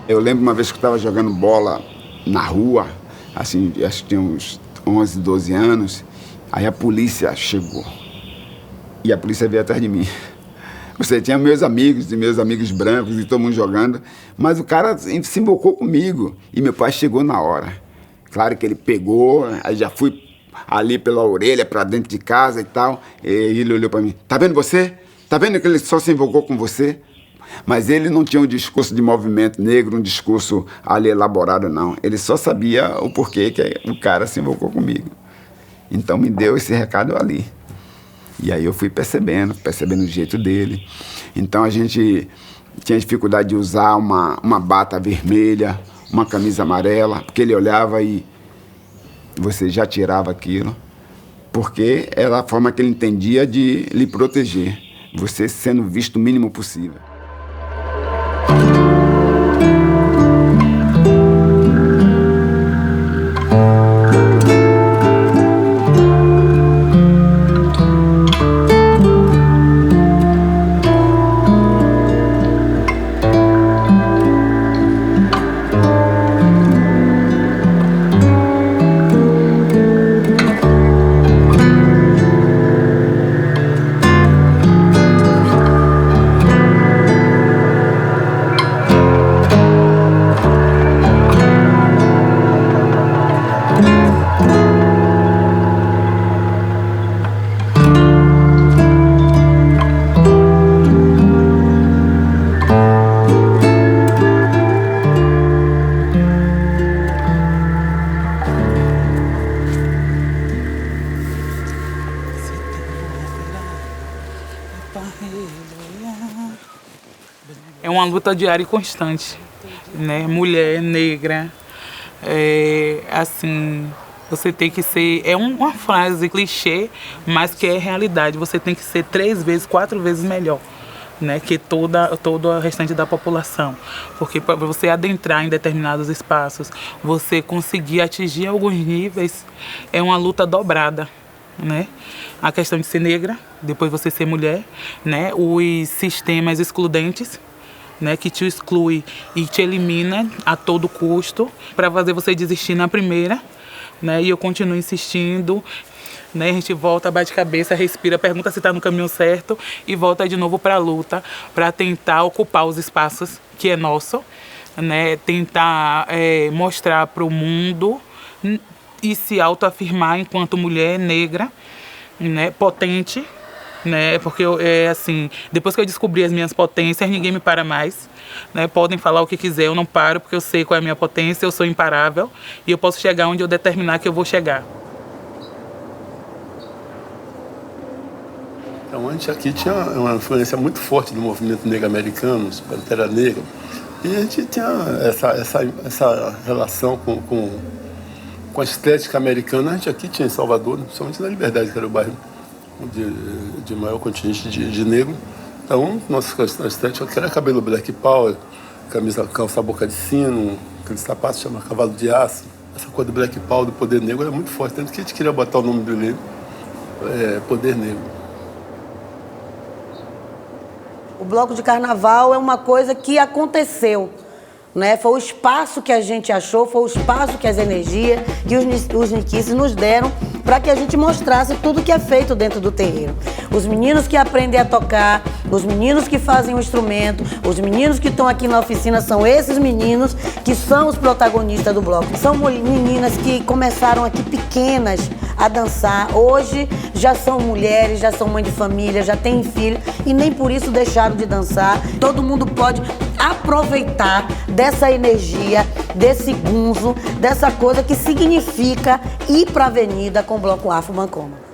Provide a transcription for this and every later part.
Eu lembro uma vez que eu estava jogando bola na rua, assim, acho que tinha uns 11, 12 anos, aí a polícia chegou. E a polícia veio atrás de mim. Você tinha meus amigos brancos e todo mundo jogando, mas o cara se invocou comigo e meu pai chegou na hora. Claro que ele pegou, aí já fui ali pela orelha para dentro de casa e tal, e ele olhou para mim. Tá vendo você? Tá vendo que ele só se invocou com você? Mas ele não tinha um discurso de movimento negro, um discurso ali elaborado, não. Ele só sabia o porquê que o cara se invocou comigo. Então me deu esse recado ali. E aí eu fui percebendo o jeito dele. Então a gente tinha dificuldade de usar uma bata vermelha, uma camisa amarela, porque ele olhava e você já tirava aquilo, porque era a forma que ele entendia de lhe proteger, você sendo visto o mínimo possível. É uma luta diária e constante, né? Mulher negra, assim, você tem que ser... É uma frase clichê, mas que é realidade. Você tem que ser 3 vezes, 4 vezes melhor, né, que todo o restante da população. Porque para você adentrar em determinados espaços, você conseguir atingir alguns níveis, é uma luta dobrada, né? A questão de ser negra, depois você ser mulher, né? Os sistemas excludentes, né, que te exclui e te elimina a todo custo para fazer você desistir na primeira, né? E eu continuo insistindo, né? A gente volta, bate cabeça, respira, pergunta se está no caminho certo e volta de novo para a luta, para tentar ocupar os espaços que é nosso, né? Tentar mostrar para o mundo e se autoafirmar enquanto mulher negra, né? Potente, né? Porque assim, depois que eu descobri as minhas potências, ninguém me para mais, né? Podem falar o que quiser, eu não paro porque eu sei qual é a minha potência, eu sou imparável e eu posso chegar onde eu determinar que eu vou chegar. Então, antes aqui tinha uma influência muito forte do movimento negro americano, Pantera Negra, e a gente tinha essa relação com a estética americana. A gente aqui tinha em Salvador, principalmente na Liberdade, que era o bairro de maior contingente de negro. Então, nossa estética era cabelo black power, calça boca de sino, aquele sapato chama cavalo de aço. Essa coisa do black power, do poder negro, era muito forte, tanto que a gente queria botar o nome do livro, Poder Negro. O bloco de carnaval é uma coisa que aconteceu, né? Foi o espaço que a gente achou, foi o espaço que as energias, que os niquices nos deram para que a gente mostrasse tudo que é feito dentro do terreiro. Os meninos que aprendem a tocar, os meninos que fazem o instrumento, os meninos que estão aqui na oficina são esses meninos que são os protagonistas do bloco. São meninas que começaram aqui pequenas a dançar, hoje já são mulheres, já são mãe de família, já têm filho e nem por isso deixaram de dançar. Todo mundo pode aproveitar dessa energia, desse gunzo, dessa coisa que significa ir para a avenida com o Bloco Afro Bancoma.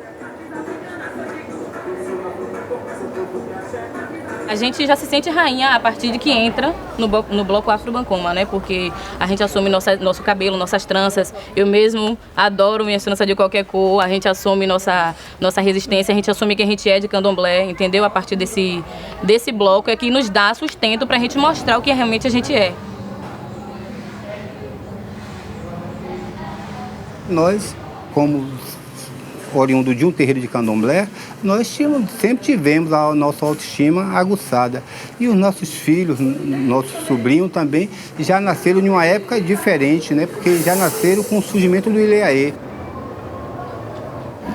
A gente já se sente rainha a partir de que entra no Bloco Afro Bancoma, né? Porque a gente assume nosso cabelo, nossas tranças. Eu mesmo adoro minhas tranças de qualquer cor. A gente assume nossa resistência, a gente assume que a gente é de candomblé, entendeu? A partir desse bloco é que nos dá sustento pra gente mostrar o que realmente a gente é. Nós, como oriundo de um terreiro de candomblé, nós sempre tivemos a nossa autoestima aguçada. E os nossos filhos, nossos sobrinhos também, já nasceram em uma época diferente, né? Porque já nasceram com o surgimento do Ileaê.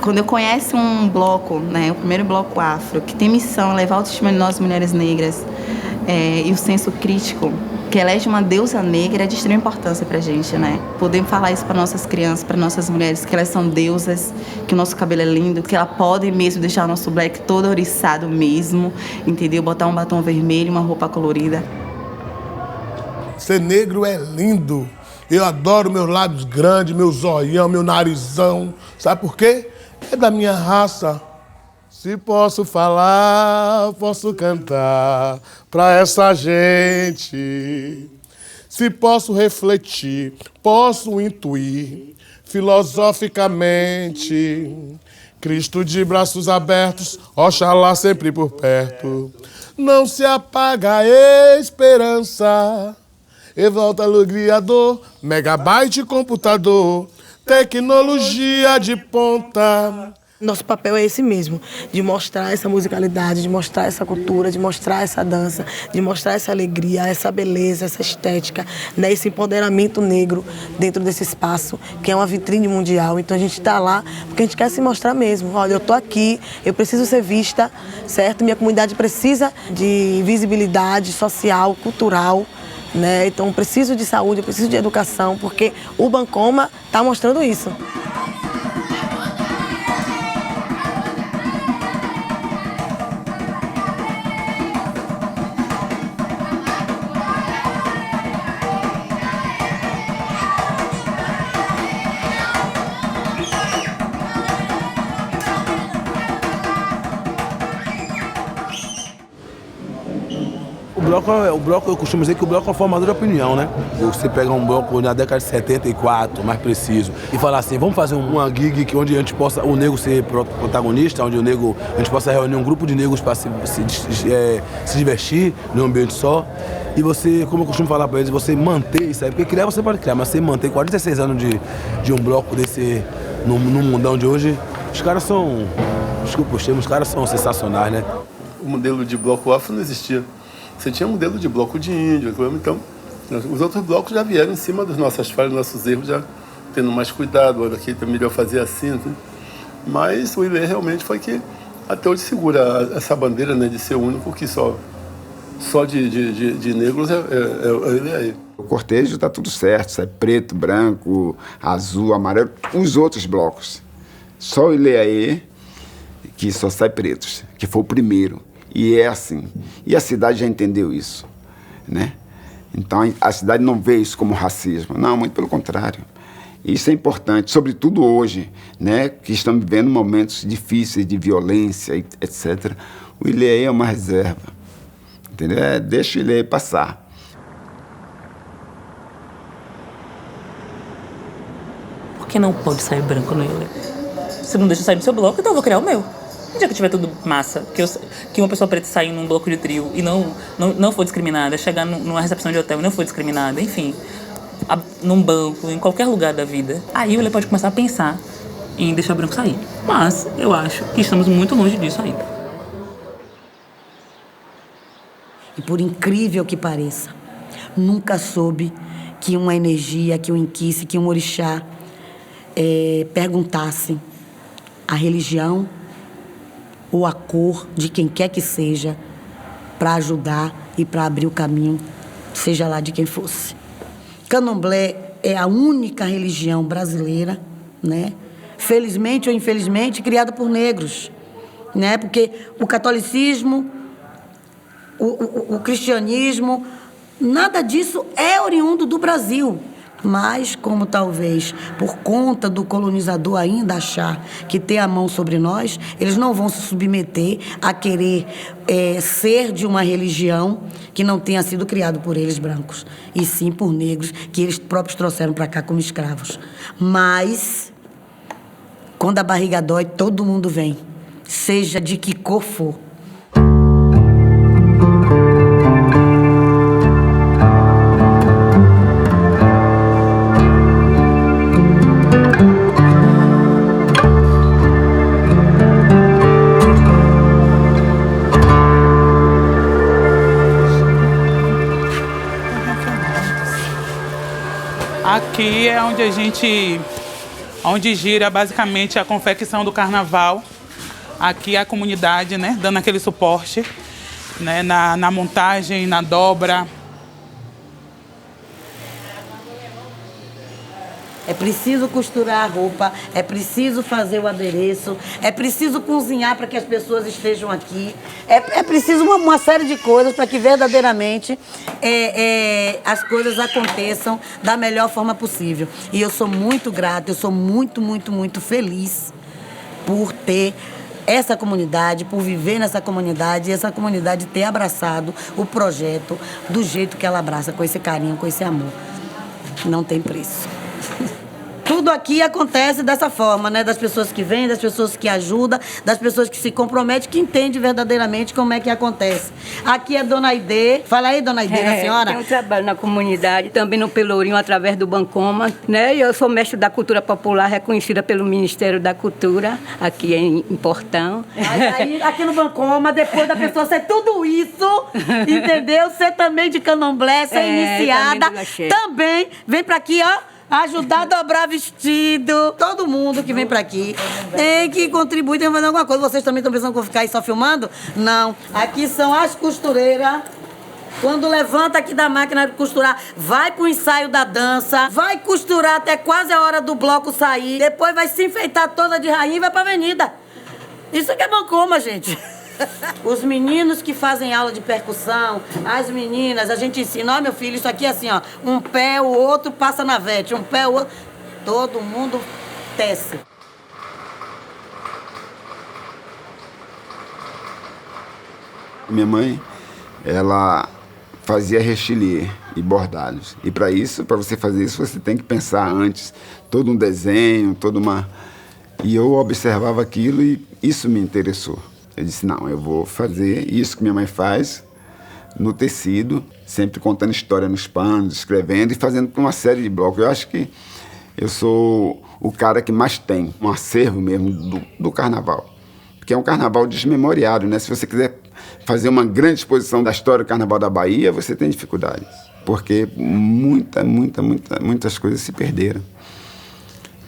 Quando eu conheço um bloco, né, o primeiro bloco afro, que tem missão levar a autoestima de nós mulheres negras e o senso crítico, que elege uma deusa negra, é de extrema importância pra gente, né? Podemos falar isso para nossas crianças, para nossas mulheres, que elas são deusas, que o nosso cabelo é lindo, que elas podem mesmo deixar o nosso black todo ouriçado mesmo, entendeu? Botar um batom vermelho, uma roupa colorida. Ser negro é lindo. Eu adoro meus lábios grandes, meu zoião, meu narizão. Sabe por quê? É da minha raça. Se posso falar, posso cantar pra essa gente. Se posso refletir, posso intuir filosoficamente. Cristo de braços abertos, Oxalá sempre por perto. Não se apaga a esperança. E volta a alegria, dor, megabyte computador, tecnologia de ponta. Nosso papel é esse mesmo, de mostrar essa musicalidade, de mostrar essa cultura, de mostrar essa dança, de mostrar essa alegria, essa beleza, essa estética, né? Esse empoderamento negro dentro desse espaço, que é uma vitrine mundial. Então a gente está lá porque a gente quer se mostrar mesmo. Olha, eu estou aqui, eu preciso ser vista, certo? Minha comunidade precisa de visibilidade social, cultural, né? Então eu preciso de saúde, eu preciso de educação, porque o Bancoma está mostrando isso. O bloco, eu costumo dizer que o bloco é uma formador de opinião, né? Você pega um bloco na década de 74, mais preciso, e falar assim, vamos fazer uma gig onde a gente possa, o negro ser protagonista, onde a gente possa reunir um grupo de negros para se divertir num ambiente só. E você, como eu costumo falar para eles, você manter isso aí, porque criar você pode criar, mas você manter 46 anos de um bloco desse no mundão de hoje, os caras são, desculpa os termos, os caras são sensacionais, né? O modelo de bloco afro não existia. Você tinha modelo de bloco de índio, então os outros blocos já vieram em cima das nossas falhas, dos nossos erros, já tendo mais cuidado, olha aqui, é melhor fazer assim, né? Mas o Ileaê realmente foi que até hoje segura essa bandeira, né, de ser o único que só de negros é o Ileaê. O cortejo está tudo certo, sai preto, branco, azul, amarelo, os outros blocos. Só o Ileaê que só sai pretos, que foi o primeiro. E é assim. E a cidade já entendeu isso, né? Então a cidade não vê isso como racismo. Não, muito pelo contrário. Isso é importante, sobretudo hoje, né? Que estamos vivendo momentos difíceis de violência, etc. O Ileaê é uma reserva, entendeu? Deixa o Ileaê passar. Por que não pode sair branco no Ileaê? Se não deixa sair no seu bloco, então eu vou criar o meu. No dia que tiver tudo massa, que uma pessoa preta sair num bloco de trio e não for discriminada, chegar numa recepção de hotel e não for discriminada, enfim, num banco, em qualquer lugar da vida, aí ele pode começar a pensar em deixar branco sair. Mas eu acho que estamos muito longe disso ainda. E por incrível que pareça, nunca soube que uma energia, que um inquice, que um orixá perguntasse a religião ou a cor de quem quer que seja para ajudar e para abrir o caminho, seja lá de quem fosse. Candomblé é a única religião brasileira, né? Felizmente ou infelizmente, criada por negros, né? Porque o catolicismo, o cristianismo, nada disso é oriundo do Brasil. Mas, como talvez por conta do colonizador ainda achar que tem a mão sobre nós, eles não vão se submeter a querer ser de uma religião que não tenha sido criada por eles brancos, e sim por negros que eles próprios trouxeram para cá como escravos. Mas, quando a barriga dói, todo mundo vem, seja de que cor for. Aqui é onde gira basicamente a confecção do carnaval. Aqui é a comunidade, né, dando aquele suporte, né, na montagem, na dobra. É preciso costurar a roupa, é preciso fazer o adereço, é preciso cozinhar para que as pessoas estejam aqui. É preciso uma série de coisas para que verdadeiramente as coisas aconteçam da melhor forma possível. E eu sou muito grata, eu sou muito, muito, muito feliz por ter essa comunidade, por viver nessa comunidade e essa comunidade ter abraçado o projeto do jeito que ela abraça, com esse carinho, com esse amor. Não tem preço. Tudo aqui acontece dessa forma, né? Das pessoas que vêm, das pessoas que ajudam, das pessoas que se comprometem, que entendem verdadeiramente como é que acontece. Aqui é Dona Aide. Fala aí, Dona Aide, a senhora. Eu trabalho na comunidade, também no Pelourinho, através do Bancoma, né? E eu sou mestre da cultura popular, reconhecida pelo Ministério da Cultura, aqui em Portão. Aí, aqui no Bancoma, depois da pessoa ser tudo isso, entendeu? Ser também de candomblé, ser iniciada, também vem pra aqui, ó. Ajudar a dobrar vestido. Todo mundo que vem pra aqui tem que contribuir, tem que fazer alguma coisa. Vocês também estão pensando que eu vou ficar aí só filmando? Não. Aqui são as costureiras. Quando levanta aqui da máquina de costurar, vai pro ensaio da dança, vai costurar até quase a hora do bloco sair, depois vai se enfeitar toda de rainha e vai pra avenida. Isso aqui é Bancoma, gente. Os meninos que fazem aula de percussão, as meninas, a gente ensina, ó, meu filho, isso aqui é assim, ó, um pé, o outro passa na vete, um pé, o outro, todo mundo tece. Minha mãe, ela fazia rechelier e bordados. E para você fazer isso, você tem que pensar antes, todo um desenho, toda uma... E eu observava aquilo e isso me interessou. Eu disse, não, eu vou fazer isso que minha mãe faz no tecido, sempre contando história nos panos, escrevendo e fazendo uma série de blocos. Eu acho que eu sou o cara que mais tem um acervo mesmo do carnaval. Porque é um carnaval desmemoriado, né? Se você quiser fazer uma grande exposição da história do carnaval da Bahia, você tem dificuldades. Porque muitas coisas se perderam.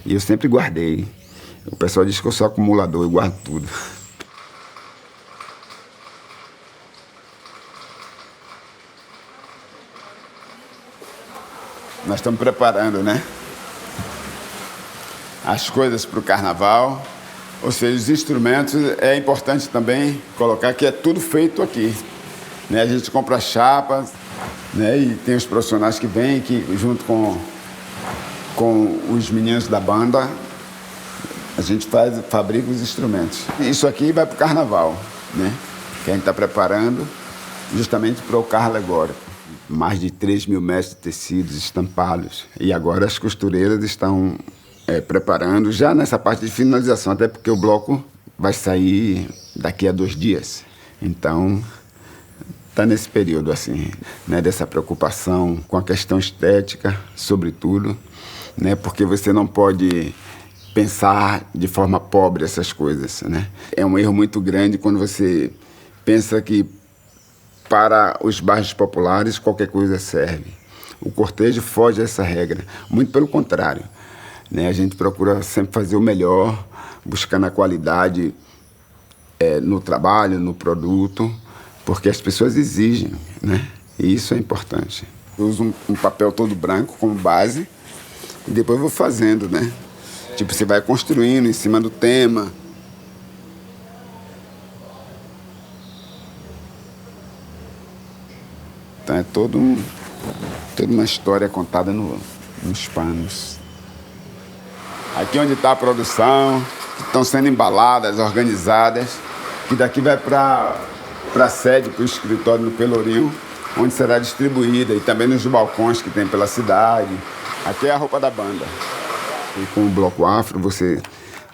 E eu sempre guardei. O pessoal diz que eu sou acumulador, eu guardo tudo. Nós estamos preparando, né? As coisas para o carnaval, ou seja, os instrumentos. É importante também colocar que é tudo feito aqui, né? A gente compra chapas, né? E tem os profissionais que vêm, que junto com os meninos da banda, a gente fabrica os instrumentos. Isso aqui vai para o carnaval, né? Que a gente está preparando justamente para o carro alegórico. Mais de 3.000 metros de tecidos estampados. E agora as costureiras estão preparando já nessa parte de finalização, até porque o bloco vai sair daqui a 2 dias. Então, está nesse período assim, né, dessa preocupação com a questão estética, sobretudo, né, porque você não pode pensar de forma pobre essas coisas, né? É um erro muito grande quando você pensa que para os bairros populares qualquer coisa serve. O cortejo foge dessa regra, muito pelo contrário, né? A gente procura sempre fazer o melhor, buscando a qualidade no trabalho, no produto, porque as pessoas exigem, né? E isso é importante. Eu uso um papel todo branco como base e depois vou fazendo, né? Tipo, você vai construindo em cima do tema. Então é toda uma história contada nos panos. Aqui onde está a produção, que estão sendo embaladas, organizadas, que daqui vai para a sede, para o escritório no Pelourinho, onde será distribuída, e também nos balcões que tem pela cidade. Aqui é a roupa da banda. E com o Bloco Afro você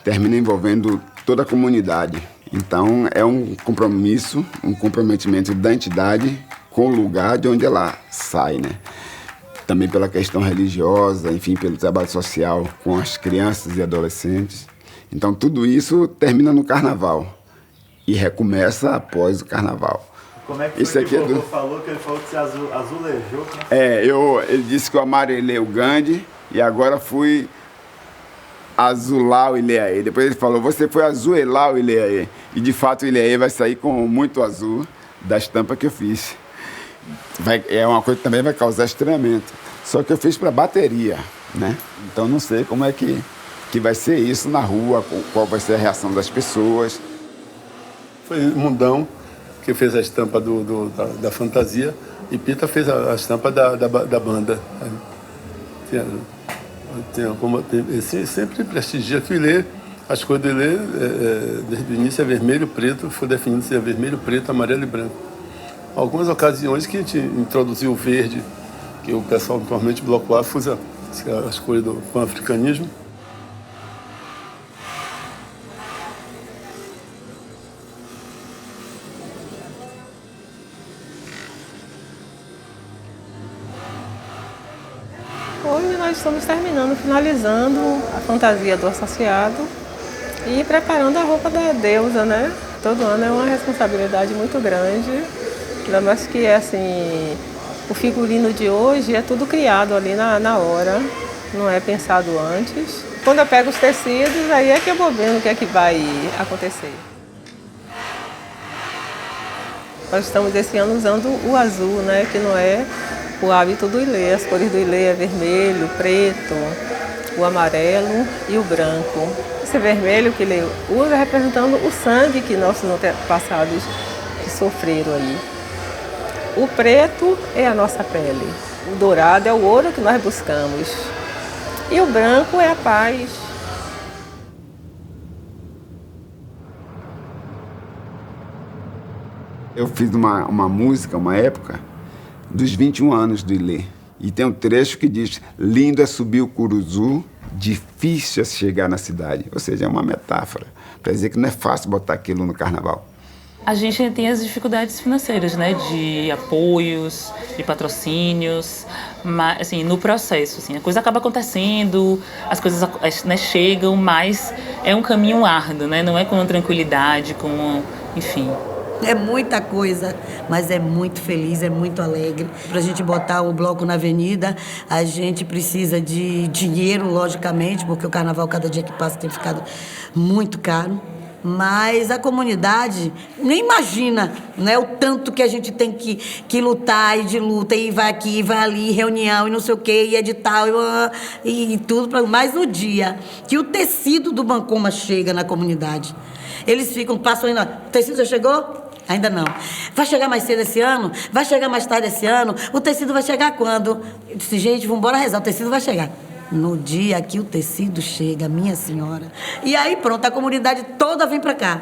termina envolvendo toda a comunidade. Então é um compromisso, um comprometimento da entidade com o lugar de onde ela sai, né? Também pela questão religiosa, enfim, pelo trabalho social com as crianças e adolescentes. Então tudo isso termina no carnaval e recomeça após o carnaval. Como é que foi que o falou que ele falou que você azulejou? Né? Ele disse que eu amarelei o Gandhi e agora fui azular o Ileaê. Depois ele falou, você foi azuelar o Ileaê. E de fato o Ileaê vai sair com muito azul da estampa que eu fiz. É uma coisa que também vai causar estranhamento. Só que eu fiz para bateria, né? Então não sei como é que vai ser isso na rua, qual vai ser a reação das pessoas. Foi Mundão que fez a estampa da fantasia e Pita fez a estampa da banda. Sempre prestigia que o Ilê, as cores do Ilê, desde o início é vermelho, preto, foi definido ser vermelho, preto, amarelo e branco. Algumas ocasiões que a gente introduziu o verde, que o pessoal normalmente Bloco Afro usa as cores do pan-africanismo. Hoje nós estamos finalizando a fantasia do associado e preparando a roupa da deusa, né? Todo ano é uma responsabilidade muito grande, ainda mais que assim, o figurino de hoje é tudo criado ali na hora, não é pensado antes. Quando eu pego os tecidos, aí é que eu vou vendo o que é que vai acontecer. Nós estamos esse ano usando o azul, né? Que não é o hábito do Ilê. As cores do Ilê é vermelho, preto, o amarelo e o branco. Esse vermelho que ele usa representando o sangue que nossos antepassados sofreram aí. O preto é a nossa pele. O dourado é o ouro que nós buscamos. E o branco é a paz. Eu fiz uma música, uma época, dos 21 anos do Ilê. E tem um trecho que diz, lindo é subir o Curuzu, difícil é chegar na cidade. Ou seja, é uma metáfora para dizer que não é fácil botar aquilo no carnaval. A gente tem as dificuldades financeiras, né, de apoios, de patrocínios, mas assim, no processo, assim, a coisa acaba acontecendo, as coisas, né, chegam, mas é um caminho árduo, né, não é com tranquilidade, enfim. É muita coisa, mas é muito feliz, é muito alegre. Para a gente botar o bloco na avenida, a gente precisa de dinheiro, logicamente, porque o carnaval, cada dia que passa, tem ficado muito caro. Mas a comunidade nem imagina, né, o tanto que a gente tem que lutar e de luta, e vai aqui, e vai ali, reunião e não sei o quê, e edital, e tudo. Mas no dia que o tecido do Bancoma chega na comunidade, eles passam ainda, o tecido já chegou? Ainda não. Vai chegar mais cedo esse ano? Vai chegar mais tarde esse ano? O tecido vai chegar quando? Eu disse, gente, vamos embora rezar, o tecido vai chegar. No dia que o tecido chega, minha senhora. E aí pronto, a comunidade toda vem pra cá.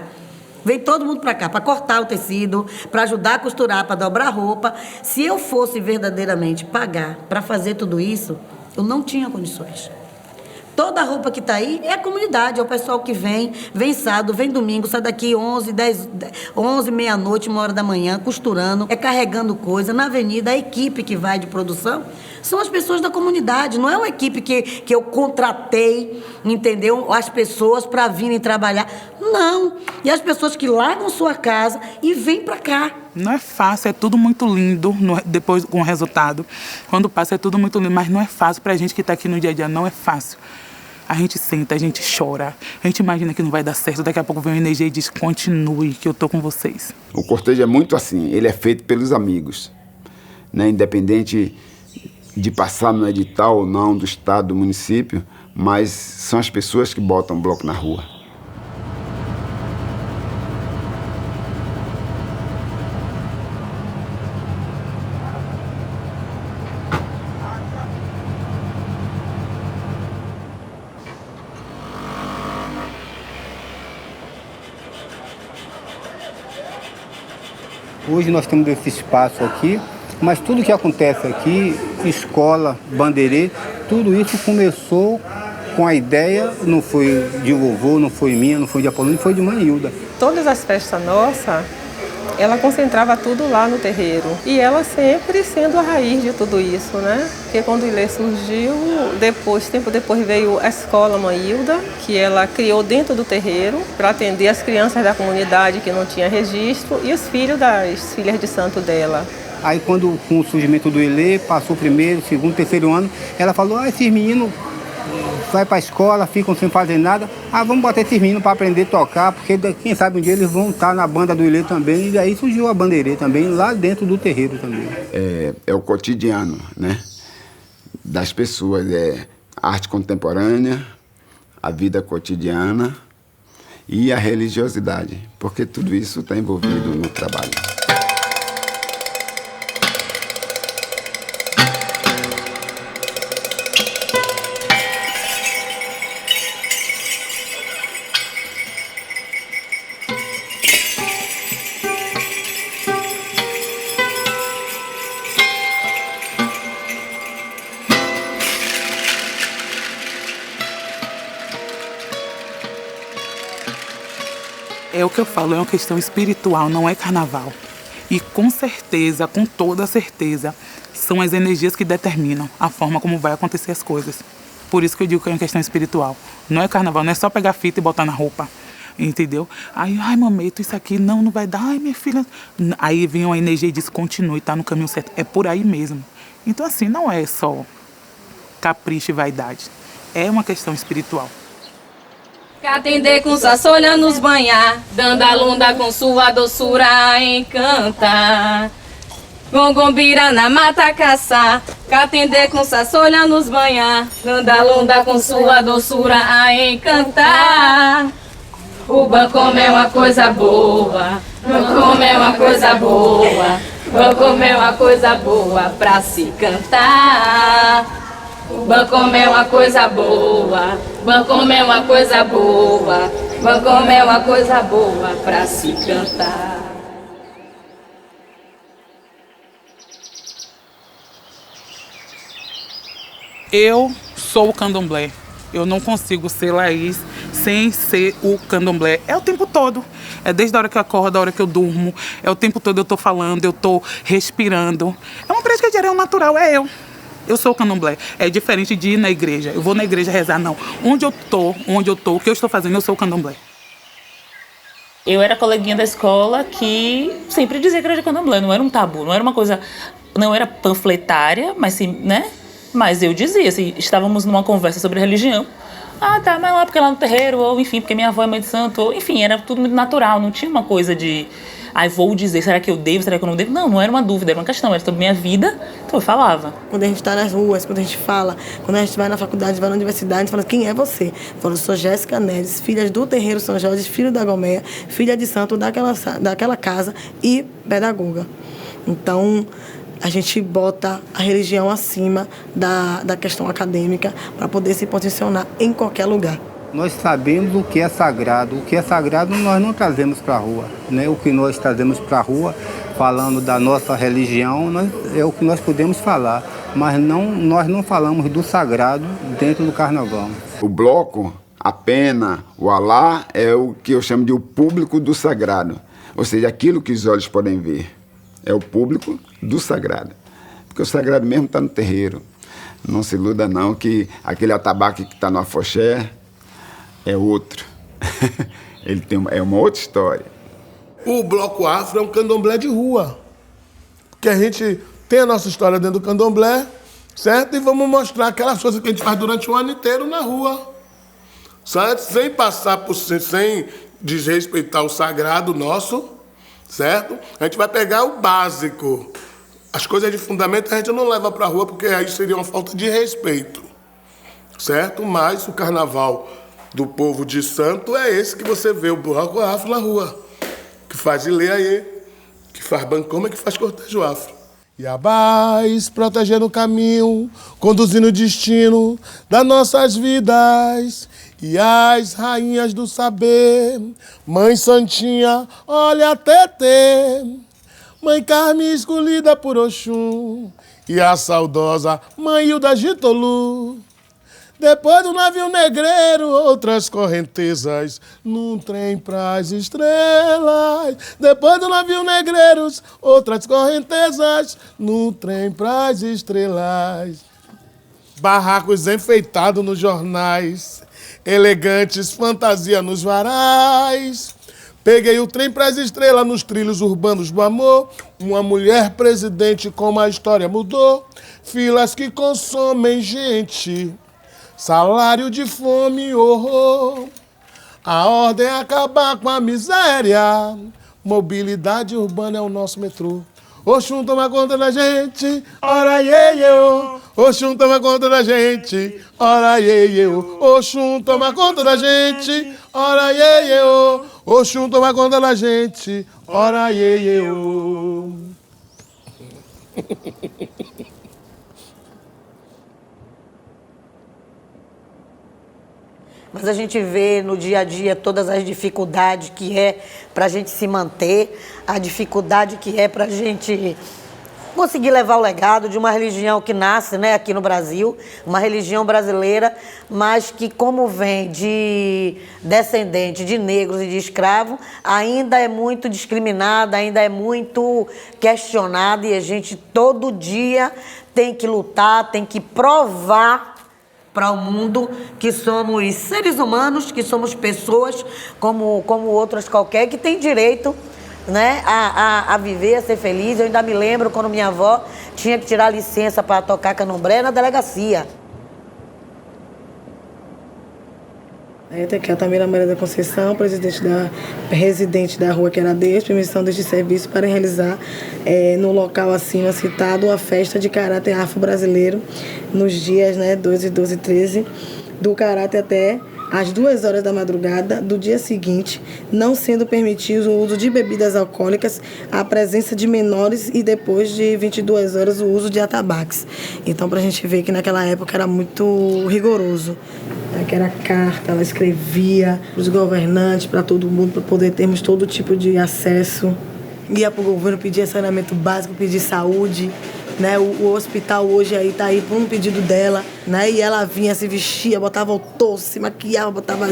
Vem todo mundo pra cá, pra cortar o tecido, pra ajudar a costurar, pra dobrar a roupa. Se eu fosse verdadeiramente pagar pra fazer tudo isso, eu não tinha condições. Toda a roupa que está aí é a comunidade, é o pessoal que vem sábado, vem domingo, sai daqui 11, meia-noite, 1h da manhã, costurando, carregando coisa. Na avenida, a equipe que vai de produção são as pessoas da comunidade, não é uma equipe que eu contratei, entendeu? As pessoas para virem trabalhar. Não. E as pessoas que largam sua casa e vêm para cá. Não é fácil, é tudo muito lindo depois com o resultado. Quando passa é tudo muito lindo, mas não é fácil pra gente que tá aqui no dia a dia, não é fácil. A gente senta, a gente chora, a gente imagina que não vai dar certo, daqui a pouco vem uma energia e diz, continue, que eu tô com vocês. O cortejo é muito assim, ele é feito pelos amigos, né? Independente de passar no edital ou não, do estado, do município, mas são as pessoas que botam o bloco na rua. Hoje nós temos esse espaço aqui, mas tudo que acontece aqui, escola, bandeirê, tudo isso começou com a ideia, não foi de vovô, não foi minha, não foi de Apolônio, foi de mãe Hilda. Todas as festas nossas, ela concentrava tudo lá no terreiro. E ela sempre sendo a raiz de tudo isso, né? Porque quando o Ilê surgiu, tempo depois veio a escola Mãe Hilda, que ela criou dentro do terreiro para atender as crianças da comunidade que não tinha registro e os filhos das filhas de santo dela. Aí quando com o surgimento do Ilê, passou o primeiro, segundo, terceiro ano, ela falou, esses meninos vai para a escola, ficam sem fazer nada. Vamos botar esses meninos para aprender a tocar, porque quem sabe um dia eles vão estar na banda do Ilê também. E daí surgiu a Bandeirê também, lá dentro do terreiro também. É o cotidiano, né, das pessoas, arte contemporânea, a vida cotidiana e a religiosidade, porque tudo isso está envolvido no trabalho. É o que eu falo, é uma questão espiritual, não é carnaval. E com certeza, com toda certeza, são as energias que determinam a forma como vai acontecer as coisas. Por isso que eu digo que é uma questão espiritual. Não é carnaval, não é só pegar fita e botar na roupa. Entendeu? Aí, mamãe, isso aqui não vai dar. Ai, minha filha. Aí vem uma energia e diz, continue, tá no caminho certo. É por aí mesmo. Então, assim, não é só capricho e vaidade. É uma questão espiritual. Atender com sua solha nos banhar, dando a lunda com sua doçura encanta. Gongombira na mata caçar, atender com sua solha nos banhar, dando a lunda com sua doçura a encantar. O bancomé é uma coisa boa, bancomé é uma coisa boa, bancomé é uma coisa boa pra se cantar. Bancomé é uma coisa boa, bancomé é uma coisa boa, bancomé é uma coisa boa pra se cantar. Eu sou o candomblé. Eu não consigo ser Laís sem ser o candomblé. É o tempo todo. É desde a hora que eu acordo, a hora que eu durmo. É o tempo todo eu tô falando, eu tô respirando. É uma prática diária, é um natural, é eu. Eu sou o candomblé. É diferente de ir na igreja. Eu vou na igreja rezar, não. Onde eu tô, o que eu estou fazendo, eu sou o candomblé. Eu era coleguinha da escola que sempre dizia que era de candomblé. Não era um tabu, não era uma coisa... Não era panfletária, mas sim, né? Mas eu dizia, assim, estávamos numa conversa sobre religião. Tá, mas lá porque lá no terreiro, ou enfim, porque minha avó é mãe de santo. Ou, enfim, era tudo muito natural. Não tinha uma coisa de... vou dizer, será que eu devo, será que eu não devo? Não era uma dúvida, era uma questão, era sobre minha vida, então eu falava. Quando a gente está nas ruas, quando a gente fala, quando a gente vai na faculdade, vai na universidade, a gente fala, quem é você? Eu falo, sou Jéssica Neves, filha do terreiro São Jorge, filho da Gomeia, filha de santo daquela casa e pedagoga. Então, a gente bota a religião acima da questão acadêmica para poder se posicionar em qualquer lugar. Nós sabemos o que é sagrado. O que é sagrado nós não trazemos para a rua, né? O que nós trazemos para a rua, falando da nossa religião, é o que nós podemos falar. Mas nós não falamos do sagrado dentro do carnaval. O bloco, a pena, o alá, é o que eu chamo de o público do sagrado. Ou seja, aquilo que os olhos podem ver. É o público do sagrado. Porque o sagrado mesmo está no terreiro. Não se iluda não que aquele atabaque que está no afoxé é outro. Ele é uma outra história. O Bloco Afro é um candomblé de rua. Porque a gente tem a nossa história dentro do candomblé, certo? E vamos mostrar aquelas coisas que a gente faz durante o ano inteiro na rua. Certo? Sem passar sem desrespeitar o sagrado nosso, certo? A gente vai pegar o básico. As coisas de fundamento a gente não leva para a rua porque aí seria uma falta de respeito, certo? Mas o carnaval do povo de santo é esse que você vê, o bloco afro na rua, que faz Ilê, que faz bancoma, que faz cortejo afro. Iabás, protegendo o caminho, conduzindo o destino das nossas vidas. E as rainhas do saber, Mãe Santinha, olha Tetê, Mãe Carme escolhida por Oxum, e a saudosa Mãe Hilda Gitolu. Depois do navio negreiro, outras correntezas, num trem pras estrelas. Depois do navio negreiros, outras correntezas, num trem pras estrelas. Barracos enfeitados nos jornais, elegantes fantasia nos varais, Peguei o trem pras estrelas nos trilhos urbanos do amor. Uma mulher presidente como a história mudou. Filas que consomem gente, salário de fome, horror. A ordem é acabar com a miséria. Mobilidade urbana é o nosso metrô. Oxum toma conta da gente, ora iê, iê, ô. Oxum toma conta da gente, ora iê, iê, ô. Oxum toma conta da gente, ora iê, iê, ô. Oxum toma conta da gente, ora iê, iê, ô. Mas a gente vê no dia a dia todas as dificuldades que é para a gente se manter, a dificuldade que é para a gente conseguir levar o legado de uma religião que nasce, né, aqui no Brasil, uma religião brasileira, mas que, como vem de descendente de negros e de escravos, ainda é muito discriminada, ainda é muito questionada, e a gente todo dia tem que lutar, tem que provar para o mundo que somos seres humanos, que somos pessoas como outras qualquer, que tem direito, né, a viver, a ser feliz. Eu ainda me lembro quando minha avó tinha que tirar licença para tocar candomblé na delegacia. Aqui é a Tamira Maria da Conceição, residente da Rua Queradeiros, permissão deste serviço para realizar no local acima citado a festa de caráter afro-brasileiro nos dias 12, 12 e 13 do caráter até às 2 horas da madrugada do dia seguinte, não sendo permitido o uso de bebidas alcoólicas, a presença de menores e depois de 22 horas o uso de atabaques. Então, para a gente ver que naquela época era muito rigoroso. Que era carta, ela escrevia para os governantes, para todo mundo, para poder termos todo tipo de acesso. Ia para o governo pedir saneamento básico, pedir saúde. Né? O hospital hoje aí está aí por um pedido dela, né? E ela vinha, se vestia, botava o torso, se maquiava, botava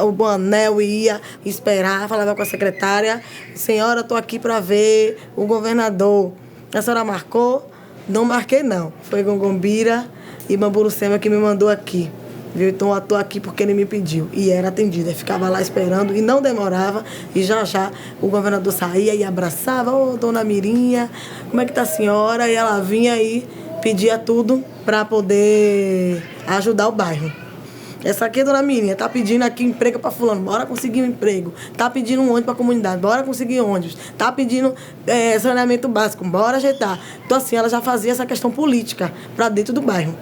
o anel e ia esperar, falava com a secretária: senhora, estou aqui para ver o governador. A senhora marcou? Não marquei, não. Foi Gongombira e Mamburucema que me mandou aqui. Viu? Então eu estou aqui porque ele me pediu. E era atendida. Ficava lá esperando e não demorava. E já o governador saía e abraçava: ô, dona Mirinha, como é que tá a senhora? E ela vinha e pedia tudo para poder ajudar o bairro. Essa aqui, dona Mirinha, tá pedindo aqui emprego para fulano, bora conseguir um emprego. Tá pedindo um ônibus para a comunidade, bora conseguir ônibus. Tá pedindo saneamento básico, bora ajeitar. Então assim, ela já fazia essa questão política para dentro do bairro.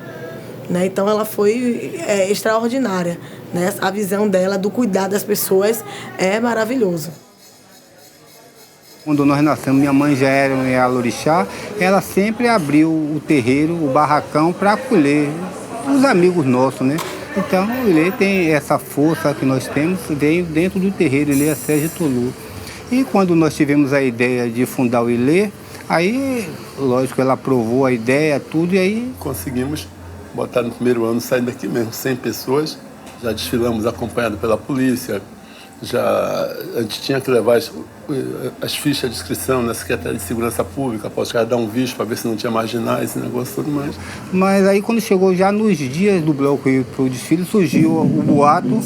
Né? Então ela foi extraordinária, né? A visão dela do cuidado das pessoas é maravilhoso. Quando nós nascemos, minha mãe já era em Alorixá, ela sempre abriu o terreiro, o barracão, para acolher os amigos nossos, né? Então ele tem essa força que nós temos dentro do terreiro, ele é Sérgio Tolu. E quando nós tivemos a ideia de fundar o Ilê, aí, lógico, ela aprovou a ideia, tudo, e aí conseguimos botar no primeiro ano, saindo daqui mesmo, 100 pessoas. Já desfilamos acompanhado pela polícia. A gente tinha que levar as fichas de inscrição na Secretaria de Segurança Pública, para os caras dar um visto para ver se não tinha marginais, esse negócio todo mais. Mas aí quando chegou já nos dias do bloco ir para o desfile, surgiu o boato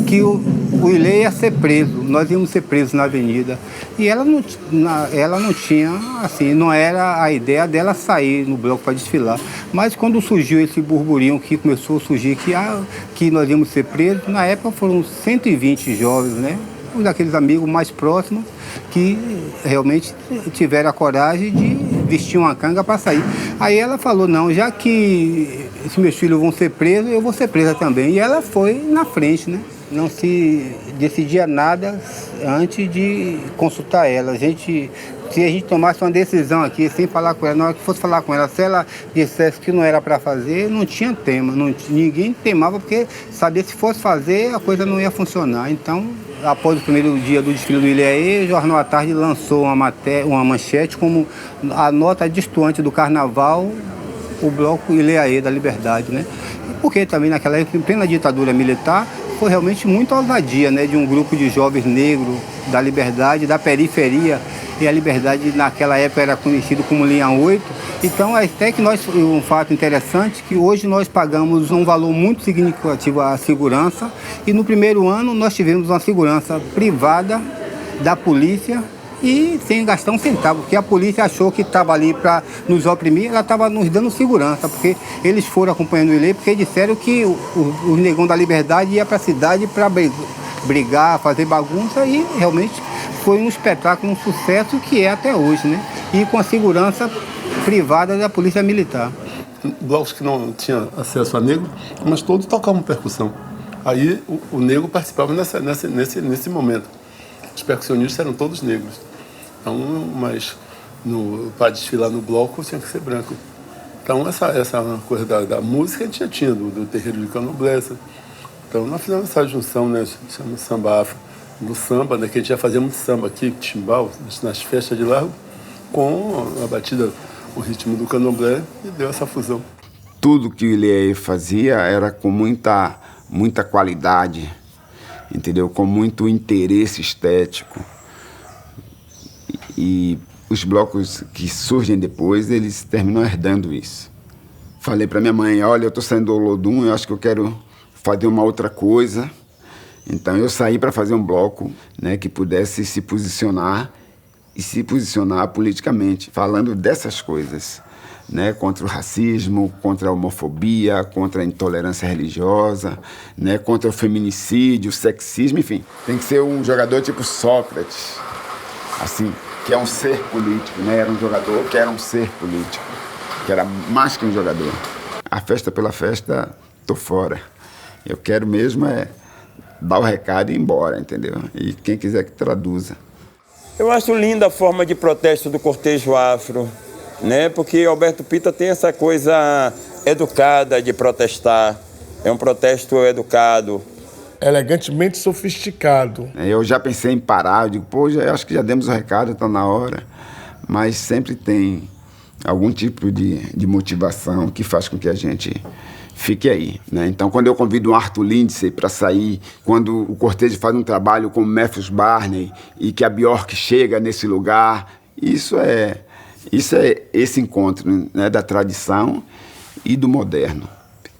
que o Ilê ia ser preso, nós íamos ser presos na avenida. E ela não tinha, assim, não era a ideia dela sair no bloco para desfilar. Mas quando surgiu esse burburinho que começou a surgir que nós íamos ser presos, na época foram 120 jovens, né? Um daqueles amigos mais próximos que realmente tiveram a coragem de vestir uma canga para sair. Aí ela falou: não, já que se meus filhos vão ser presos, eu vou ser presa também. E ela foi na frente, né? Não se decidia nada antes de consultar ela. Se a gente tomasse uma decisão aqui sem falar com ela, na hora que fosse falar com ela, se ela dissesse que não era para fazer, não tinha tema. Ninguém temava, porque sabia que se fosse fazer, a coisa não ia funcionar. Então, após o primeiro dia do desfile do Ilê, o Jornal à Tarde lançou uma manchete como a nota destoante do carnaval, o bloco Ilê da Liberdade, né? Porque também naquela época, em plena ditadura militar, foi realmente muita ousadia, né, de um grupo de jovens negros da Liberdade, da periferia, e a Liberdade naquela época era conhecido como linha 8. Então, até que um fato interessante, que hoje nós pagamos um valor muito significativo à segurança, e no primeiro ano nós tivemos uma segurança privada da polícia e sem gastar um centavo, porque a polícia achou que estava ali para nos oprimir, ela estava nos dando segurança, porque eles foram acompanhando ele, porque disseram que o negão da Liberdade ia para a cidade para brigar, fazer bagunça, e realmente foi um espetáculo, um sucesso que é até hoje, né? E com a segurança privada da Polícia Militar. Blocos que não tinham acesso a negro, mas todos tocavam percussão. Aí o negro participava nesse momento. Os percussionistas eram todos negros. Então, mas para desfilar no bloco tinha que ser branco. Então essa coisa da música a gente já tinha, do terreiro de Candomblé. Então nós fizemos essa junção, né, chama samba afro, do samba, né, que a gente já fazia muito samba aqui, timbal, nas festas de largo, com a batida, o ritmo do Candomblé, e deu essa fusão. Tudo que o Ilê fazia era com muita qualidade, entendeu? Com muito interesse estético. E os blocos que surgem depois, eles terminam herdando isso. Falei para minha mãe, olha, eu estou saindo do Olodum, eu acho que eu quero fazer uma outra coisa. Então eu saí para fazer um bloco, né, que pudesse se posicionar e se posicionar politicamente, falando dessas coisas, né, contra o racismo, contra a homofobia, contra a intolerância religiosa, né, contra o feminicídio, o sexismo, enfim. Tem que ser um jogador tipo Sócrates, assim, que é um ser político, né? Era um jogador que era um ser político, que era mais que um jogador. A festa pela festa, tô fora. Eu quero mesmo dar o recado e ir embora, entendeu? E quem quiser que traduza. Eu acho linda a forma de protesto do cortejo afro, né? Porque Alberto Pita tem essa coisa educada de protestar. É um protesto educado. Elegantemente sofisticado. Eu já pensei em parar, eu digo, pô, eu acho que já demos o recado, está na hora. Mas sempre tem algum tipo de motivação que faz com que a gente fique aí, né? Então, quando eu convido um Arthur Lindsay para sair, quando o cortejo faz um trabalho com o Matthews Barney e que a Bjork chega nesse lugar, isso é esse encontro, né, da tradição e do moderno,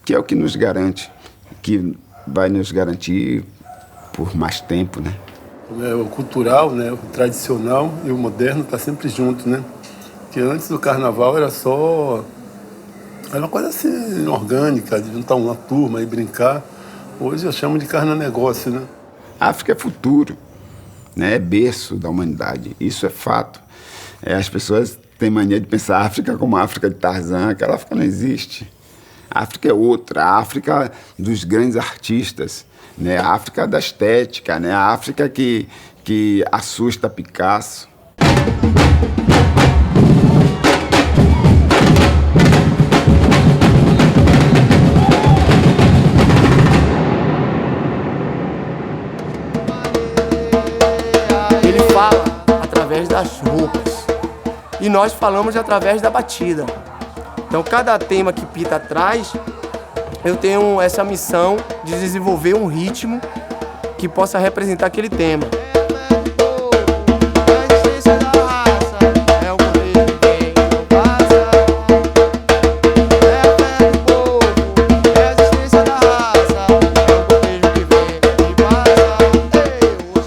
que é o que nos garante, que vai nos garantir por mais tempo, né? O cultural, né, o tradicional e o moderno tá sempre junto, né? Porque antes do carnaval era uma coisa assim orgânica, de juntar uma turma e brincar. Hoje eu chamo de carna-negócio, né? A África é futuro, né? É berço da humanidade, isso é fato. As pessoas têm mania de pensar a África como a África de Tarzan, aquela África não existe. A África é outra, a África dos grandes artistas, né? A África da estética, né? A África que assusta Picasso. Ele fala através das roupas e nós falamos através da batida. Então, cada tema que Pita traz, eu tenho essa missão de desenvolver um ritmo que possa representar aquele tema.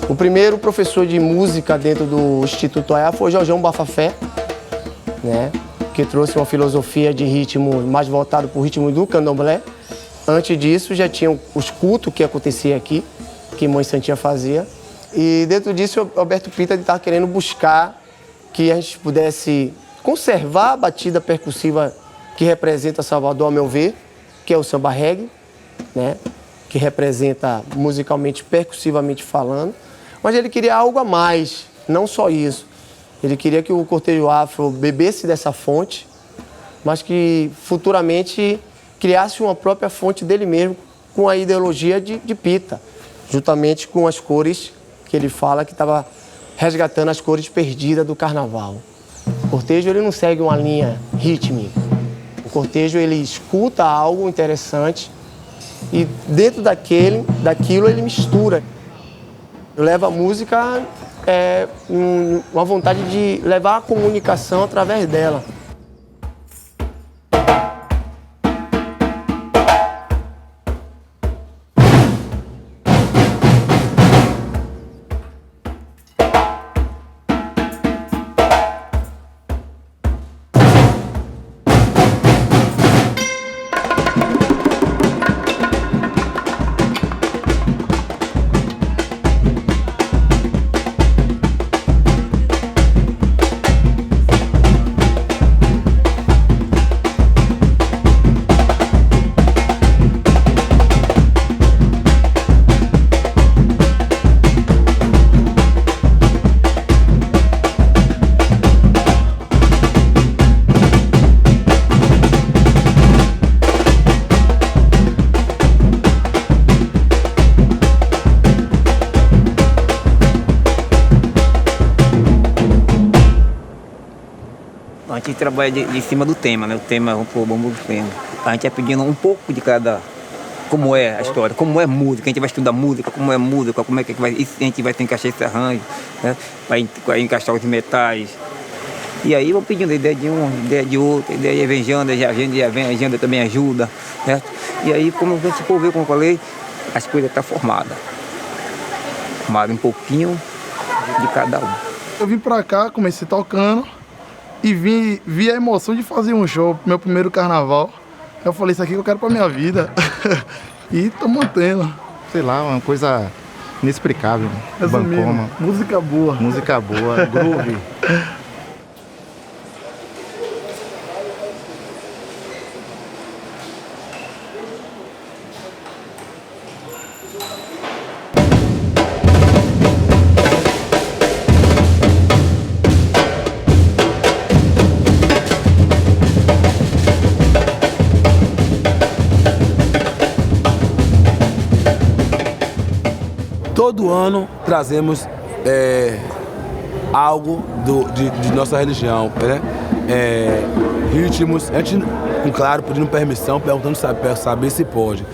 O primeiro professor de música dentro do Instituto AEA foi o Jorjão Bafafé, né? Que trouxe uma filosofia de ritmo mais voltado para o ritmo do candomblé. Antes disso, já tinham os cultos que acontecia aqui, que Mãe Santinha fazia. E dentro disso, o Alberto Pita estava querendo buscar que a gente pudesse conservar a batida percussiva que representa Salvador, a meu ver, que é o samba reggae, né? Que representa musicalmente, percussivamente falando. Mas ele queria algo a mais, não só isso. Ele queria que o cortejo afro bebesse dessa fonte, mas que futuramente criasse uma própria fonte dele mesmo, com a ideologia de Pita, juntamente com as cores que ele fala que estava resgatando as cores perdidas do carnaval. O cortejo ele não segue uma linha rítmica. O cortejo ele escuta algo interessante e dentro daquilo ele mistura. Eu levo a música, uma vontade de levar a comunicação através dela. A gente trabalha de cima do tema, né? O tema, vamos pôr o bambu do tema. A gente vai pedindo um pouco de cada, como é a história, como é música, a gente vai estudar música, como é música, como é que a gente vai encaixar esse arranjo, né? Vai encaixar os metais. E aí vamos pedindo ideia de um, ideia de outro, ideia de a agenda também ajuda, certo? E aí, como a gente for ver, como eu falei, as coisas estão formadas. Formado um pouquinho de cada um. Eu vim pra cá, comecei tocando e vi a emoção de fazer um show, meu primeiro carnaval. Eu falei, isso aqui que eu quero pra minha vida. E tô mantendo. Sei lá, uma coisa inexplicável. Bancoma. Música boa. Música boa, groove. Todo ano trazemos algo de nossa religião, né? Ritmos, a gente, claro, pedindo permissão, perguntando saber se pode.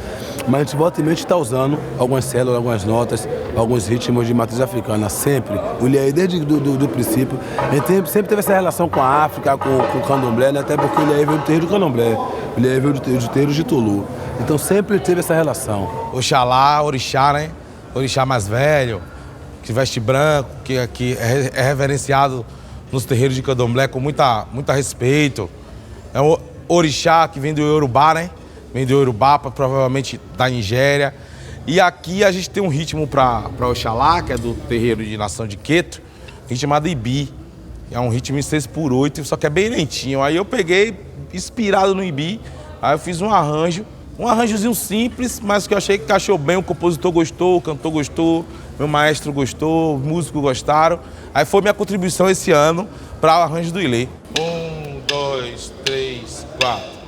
Mas a gente volta e meia está usando algumas células, algumas notas, alguns ritmos de matriz africana, sempre. O Ilhaí, desde do princípio, a gente sempre teve essa relação com a África, com o candomblé, né? Até porque o Ilhaí veio do terreiro do candomblé, o Ilhaí veio do terreiro de Tulu. Então sempre teve essa relação. Oxalá, orixá, né? Orixá mais velho, que veste branco, que é reverenciado nos terreiros de candomblé com muito respeito. É um orixá que vem do Yorubá, né? Vem do Yorubá, provavelmente da Nigéria. E aqui a gente tem um ritmo para Oxalá, que é do terreiro de Nação de Queto, chamado Ibi. É um ritmo em 6/8, só que é bem lentinho. Aí eu peguei, inspirado no Ibi, aí eu fiz um arranjozinho simples, mas que eu achei que encaixou bem, o compositor gostou, o cantor gostou, meu maestro gostou, os músicos gostaram. Aí foi minha contribuição esse ano para o arranjo do Ilê. 1, 2, 3, 4.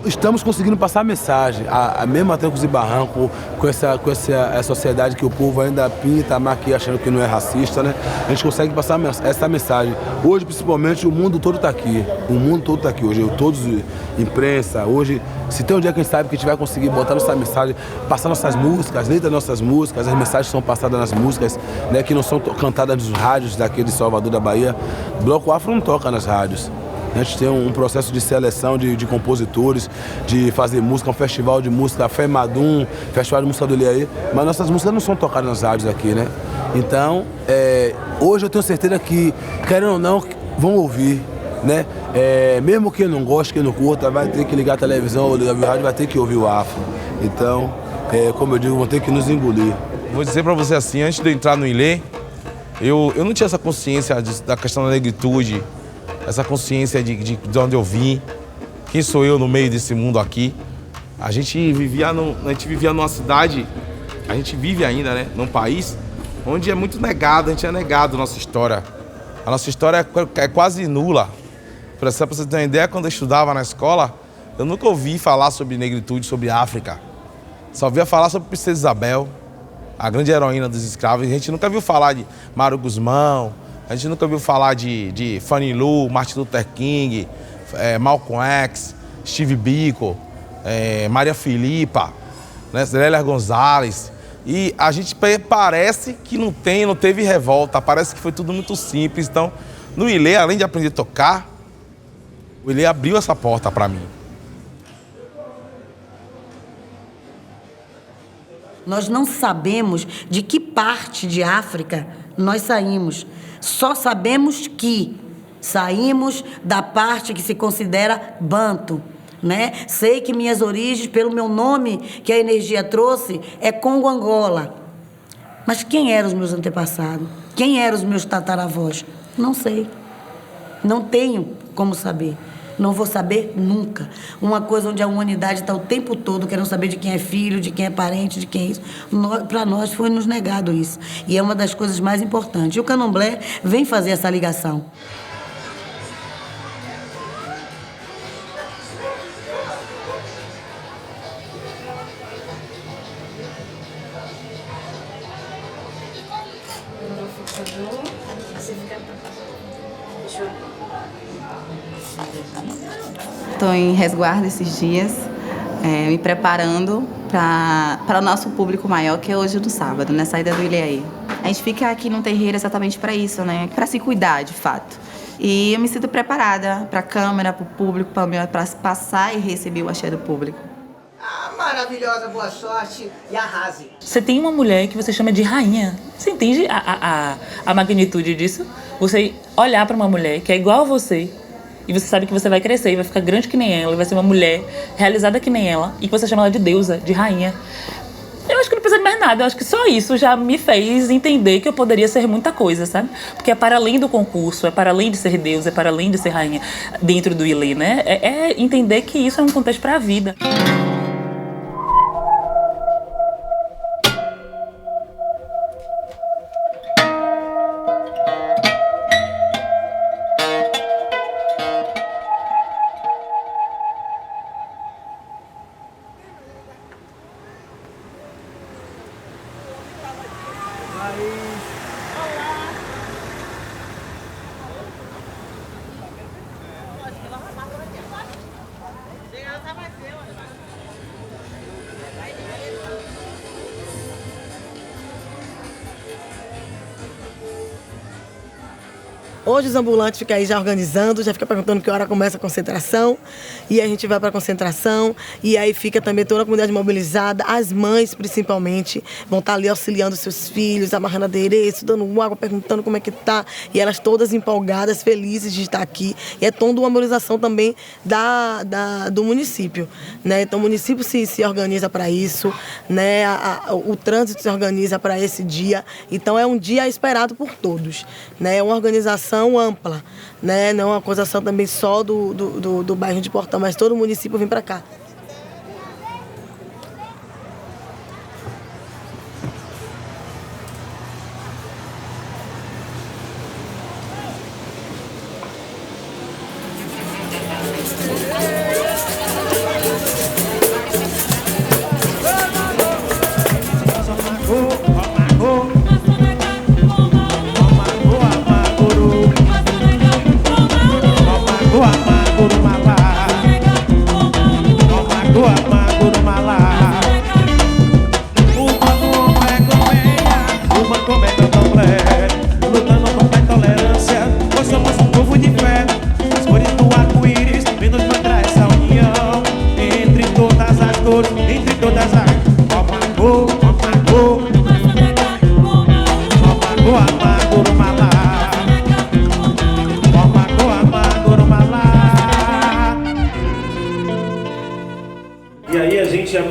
Estamos conseguindo passar a mensagem, a mesma Trancos e Barranco, com essa sociedade que o povo ainda pinta, maquia, achando que não é racista, né? A gente consegue passar essa mensagem. Hoje, principalmente, o mundo todo está aqui. O mundo todo está aqui hoje. Todos, imprensa, hoje, se tem um dia que a gente sabe que a gente vai conseguir botar nossa mensagem, passar nossas músicas, as letras das nossas músicas, as mensagens que são passadas nas músicas, né, que não são cantadas nos rádios daqui de Salvador, da Bahia. O Bloco Afro não toca nas rádios. A gente tem um processo de seleção de compositores, de fazer música, um festival de música, FEMADUM, Festival de Música do Ilhaí, mas nossas músicas não são tocadas nas rádios aqui, né? Então, hoje eu tenho certeza que, querendo ou não, vão ouvir, né? Mesmo quem não gosta, quem não curta, vai ter que ligar a televisão ou ligar o rádio, vai ter que ouvir o Afro. Então, como eu digo, vão ter que nos engolir. vou dizer para você assim, antes de eu entrar no Ilê, eu não tinha essa consciência da questão da negritude, essa consciência de onde eu vim, quem sou eu no meio desse mundo aqui. A gente vivia numa cidade, a gente vive ainda, né, num país onde é muito negado, a gente é negado a nossa história. A nossa história é quase nula. Para você ter uma ideia, quando eu estudava na escola, eu nunca ouvi falar sobre negritude, sobre África. Só ouvia falar sobre Princesa Isabel, a grande heroína dos escravos. A gente nunca viu falar de Mário Guzmão, a gente nunca viu falar de Fannie Lou, Martin Luther King, Malcolm X, Steve Biko, Maria Filipa, né, Zélia Gonzalez. E a gente parece que não teve revolta, parece que foi tudo muito simples. Então, no Ilê, além de aprender a tocar, o Ilê abriu essa porta para mim. Nós não sabemos de que parte de África nós saímos. Só sabemos que saímos da parte que se considera Banto, né? Sei que minhas origens, pelo meu nome que a energia trouxe, é Congo-Angola. Mas quem eram os meus antepassados? Quem eram os meus tataravós? Não sei. Não tenho como saber. Não vou saber nunca. Uma coisa onde a humanidade está o tempo todo querendo saber de quem é filho, de quem é parente, de quem é isso. Para nós foi nos negado isso. E é uma das coisas mais importantes. E o candomblé vem fazer essa ligação. Estou em resguardo esses dias, me preparando para o nosso público maior, que é hoje no sábado, na saída do Ilê aí. A gente fica aqui no terreiro exatamente para isso, né? Para se cuidar, de fato. E eu me sinto preparada para a câmera, para o público, para passar e receber o axé do público. Maravilhosa, boa sorte e arrase. Você tem uma mulher que você chama de rainha. Você entende a magnitude disso? Você olhar para uma mulher que é igual a você, e você sabe que você vai crescer e vai ficar grande que nem ela, e vai ser uma mulher realizada que nem ela, e que você chama ela de deusa, de rainha. Eu acho que não precisa de mais nada, eu acho que só isso já me fez entender que eu poderia ser muita coisa, sabe? Porque é para além do concurso, é para além de ser deusa, é para além de ser rainha dentro do Ilê, né? É entender que isso é um contexto para a vida. Hoje os ambulantes ficam aí já organizando, já fica perguntando que hora começa a concentração. E a gente vai para a concentração e aí fica também toda a comunidade mobilizada. As mães, principalmente, vão estar ali auxiliando seus filhos, amarrando adereço, dando água, perguntando como é que tá. E elas todas empolgadas, felizes de estar aqui. E é toda uma mobilização também do município, né? Então o município se organiza para isso, né? O trânsito se organiza para esse dia. Então é um dia esperado por todos, né? É uma organização ampla, né? Não é uma organização também só do bairro de Portão, mas todo o município vem para cá.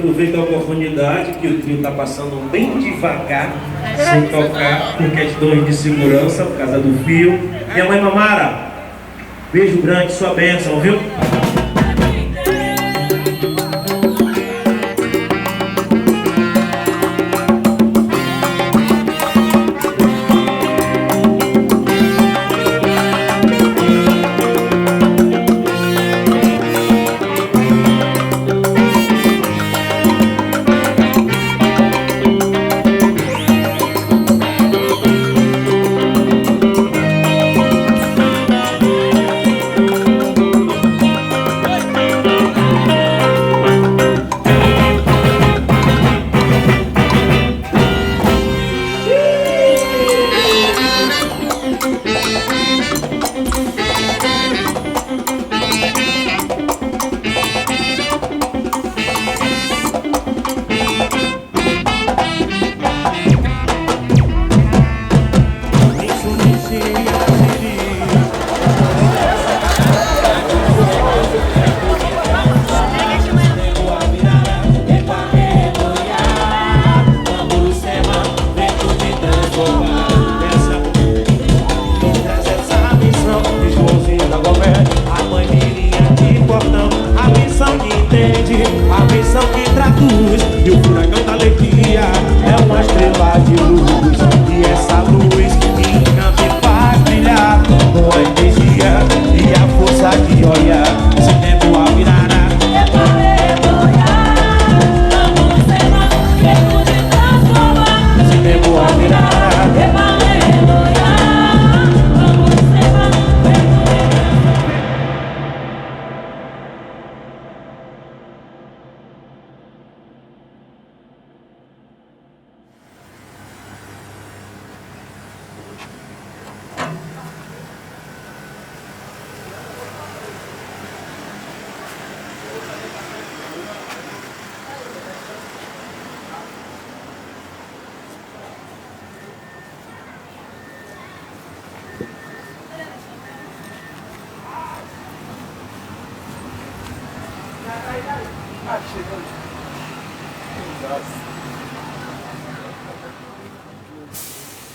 aproveito a oportunidade que o trio está passando bem devagar, sem tocar, por questões de segurança, por causa do fio. Minha mãe Mamara, beijo grande, sua bênção, viu?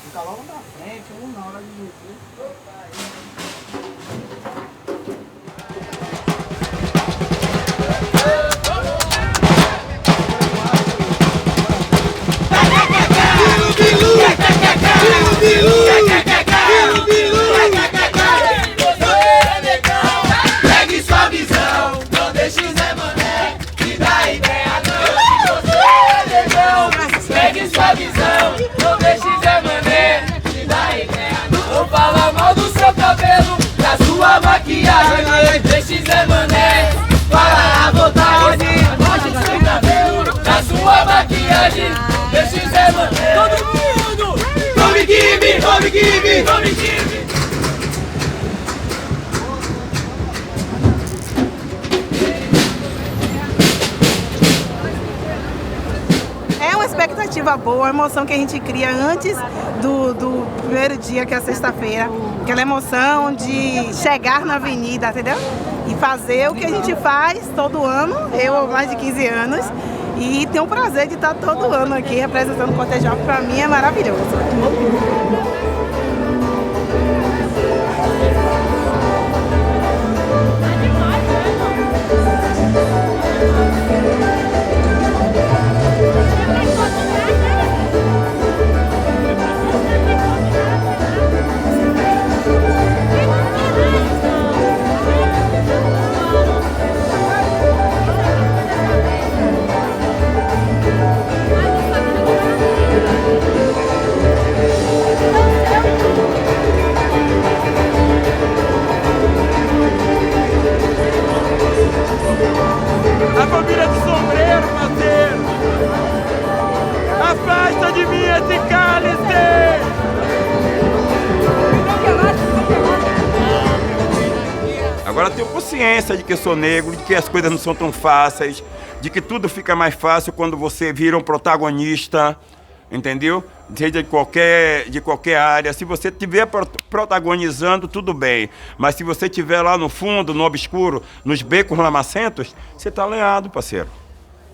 Fica logo pra frente, na hora de Pegue sua visão, não deixe Zé Mané te dar ideia não. Você é negão, pegue sua visão, não deixe Zé Mané te dar ideia não. Não fala mal do seu cabelo, da sua maquiagem, deixe Zé Mané falar à vontade. Mostre o seu cabelo, da sua maquiagem, deixe Zé Mané. Todo mundo! Don't me give me, don't me give me, don't me give me. É uma expectativa boa, uma emoção que a gente cria antes do primeiro dia, que é a sexta-feira. Aquela emoção de chegar na avenida, entendeu? E fazer o que a gente faz todo ano, eu há mais de 15 anos. E tenho o prazer de estar todo ano aqui representando o Cortejo Afro, para mim é maravilhoso. A família de sombreiro, parceiro! Afasta de mim esse cálice! Agora eu tenho consciência de que eu sou negro, de que as coisas não são tão fáceis, de que tudo fica mais fácil quando você vira um protagonista, entendeu? Seja de qualquer área. Se você estiver protagonizando, tudo bem. Mas se você estiver lá no fundo, no obscuro, nos becos lamacentos, você está lenhado, parceiro.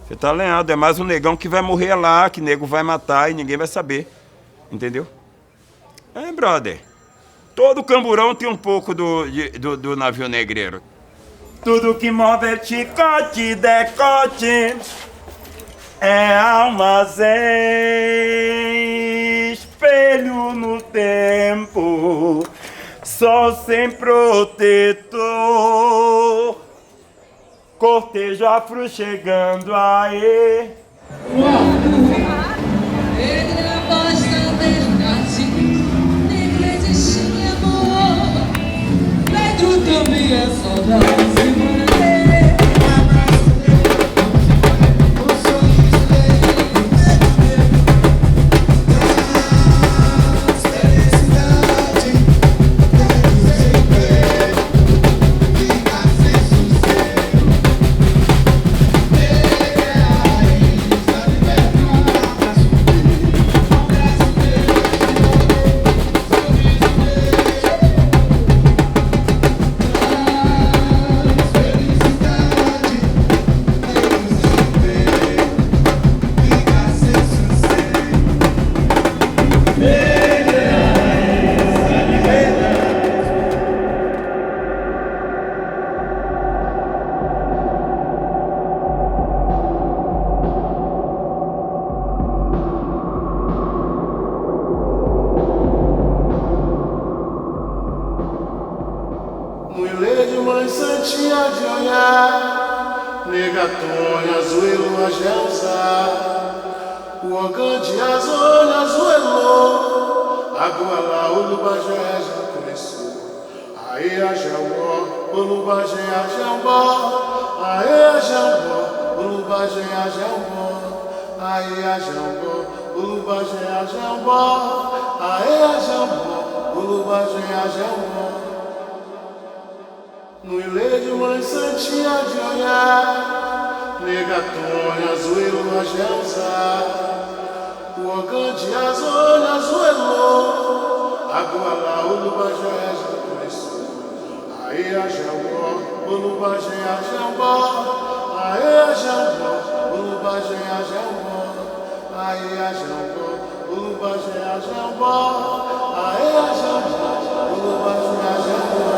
Você tá alinhado, é mais um negão que vai morrer lá, que nego vai matar e ninguém vai saber. Entendeu? É, brother. Todo camburão tem um pouco do navio negreiro. Tudo que move é chicote, decote, é armazém, espelho no tempo, sol sem protetor, cortejo afro chegando, aê. Também é saudade. No ilê de mãe santinha de olhar, negatônia, azuelo, agelza, o ogande, azônia, azuelo, aguala, ulubajé, já começou. Aê, ajambó, ulubajé, ajambó, aê, ajambó, ulubajé, ajambó, aê, ajambó, ulubajé, ajambó, aê, ajambó, ulubajé, ajambó.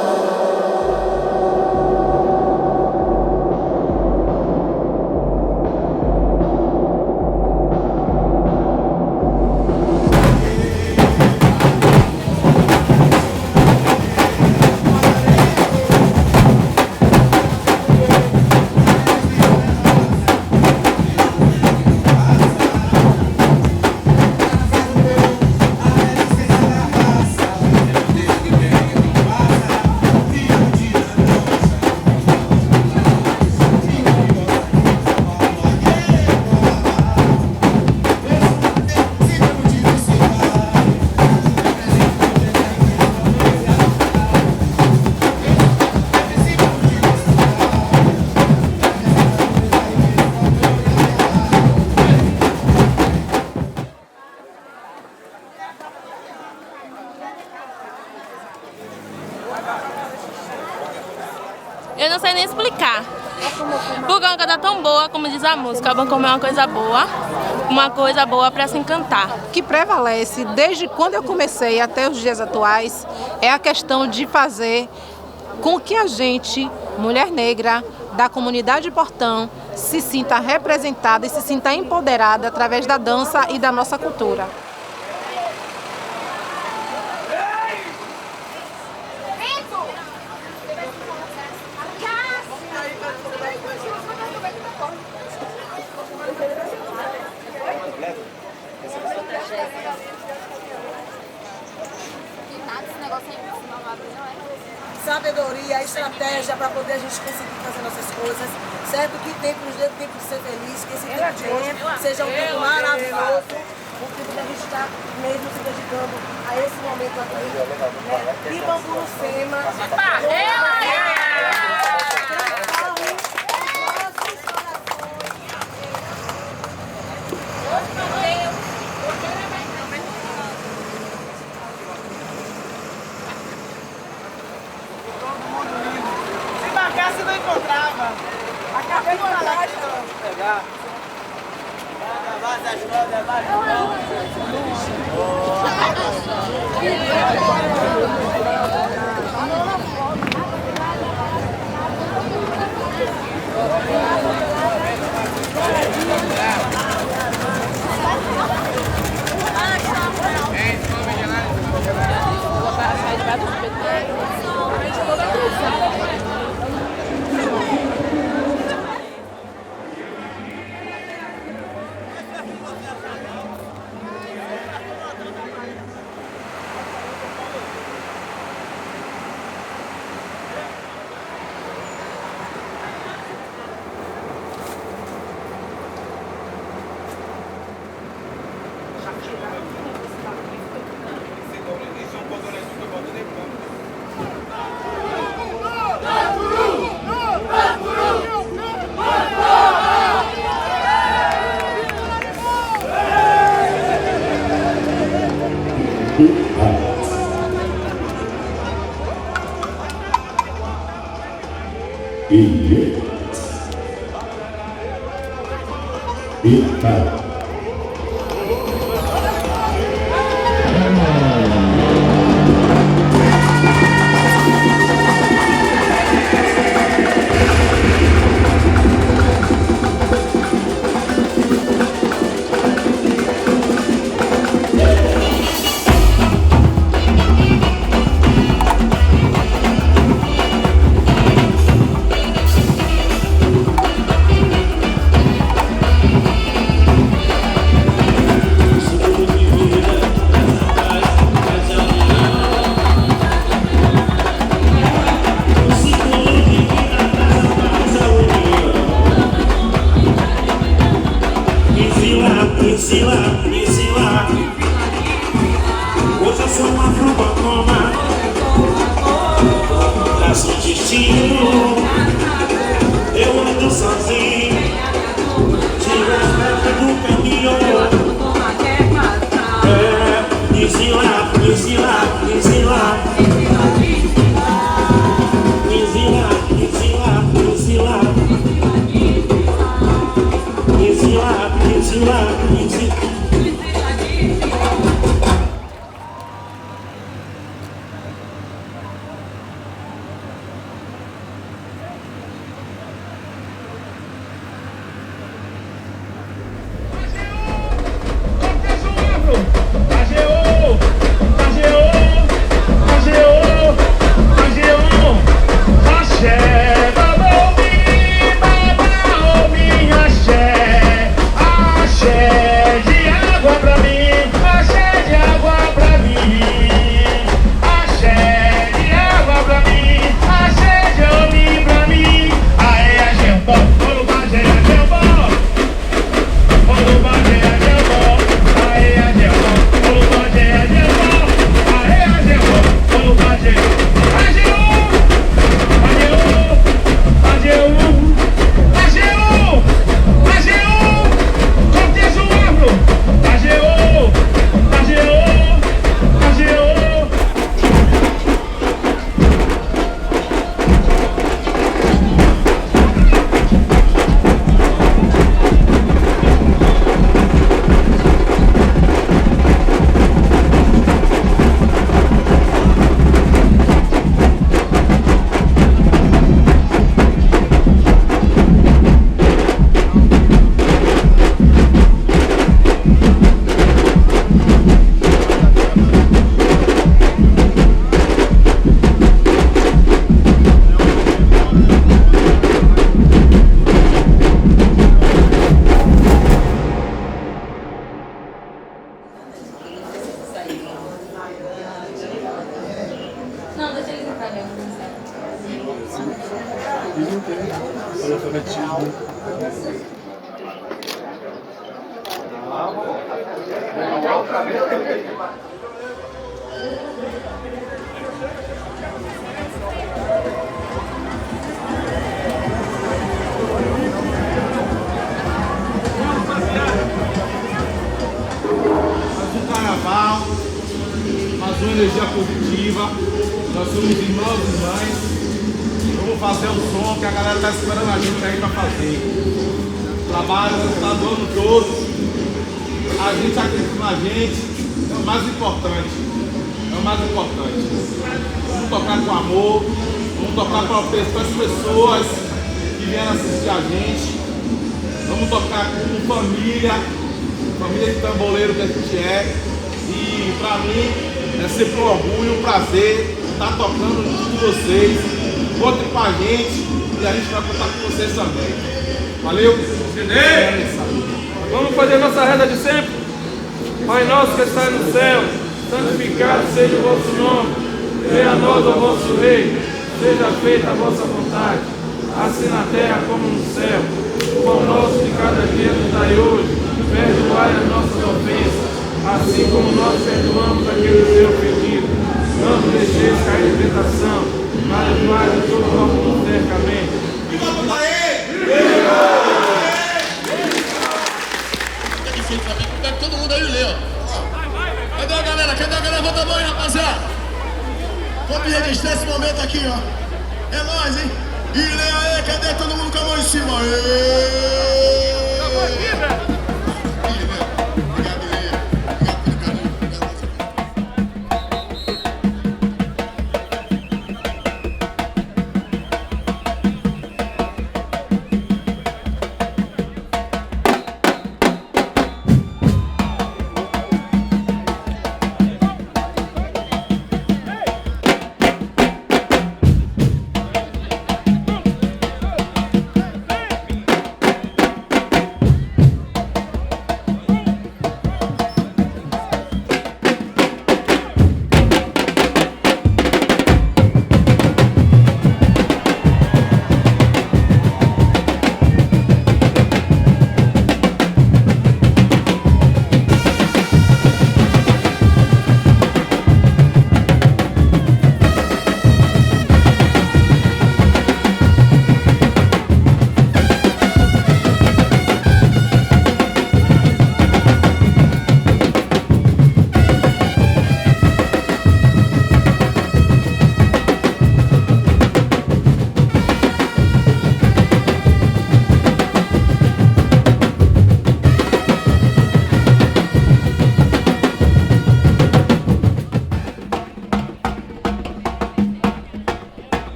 Eu não sei nem explicar. Porque é uma coisa tão boa, como diz a música. Bancomé é uma coisa boa para se encantar. O que prevalece desde quando eu comecei até os dias atuais é a questão de fazer com que a gente, mulher negra, da comunidade Portão, se sinta representada e se sinta empoderada através da dança e da nossa cultura. Sabedoria, estratégia para poder a gente conseguir fazer nossas coisas, certo? Que tempo nos dê tempo de ser feliz, que esse tempo de hoje seja um tempo maravilhoso, um tempo que a gente está mesmo se dedicando a esse momento aqui, né? E vamos no SEMA. Se marcasse, não encontrava. Acabei de falar. Pegar. Hoje eu sou uma prova traço o destino. Eu ando sozinho, tiro as pedras do caminho. Desila, desila, desila, desila, desila, desila, desila, desila, desila. Mais uma energia positiva. Nós somos irmãos e mães. Vamos fazer um som que a galera está esperando a gente aí para fazer. Trabalho tá do ano todo. a gente acredita na gente, é o mais importante. É o mais importante. Vamos tocar com amor, vamos tocar para as pessoas que vieram assistir a gente. Vamos tocar com família de tamboleiro que a gente é. E para mim é sempre um orgulho, um prazer estar tocando junto com vocês. Contem com a gente e a gente vai contar com vocês também. Valeu? Vamos fazer nossa reza de sempre. Pai nosso que está no céu, santificado seja o vosso nome. Venha a nós o vosso reino. Seja feita a vossa vontade, assim na terra como no céu. O pão nosso de cada dia nos dai hoje. Perdoai as nossas ofensas, assim como nós perdoamos aqueles que nos ofendido. Não nos deixeis cair em tentação, mas livrai-nos de todo mal que nos cerca. Amém. Todo mundo aí lê, ó. Cadê a galera? Levanta a mão aí, rapaziada. Vamos registrar esse momento aqui, ó. É nóis, hein? E lê aí, cadê todo mundo com a mão em cima?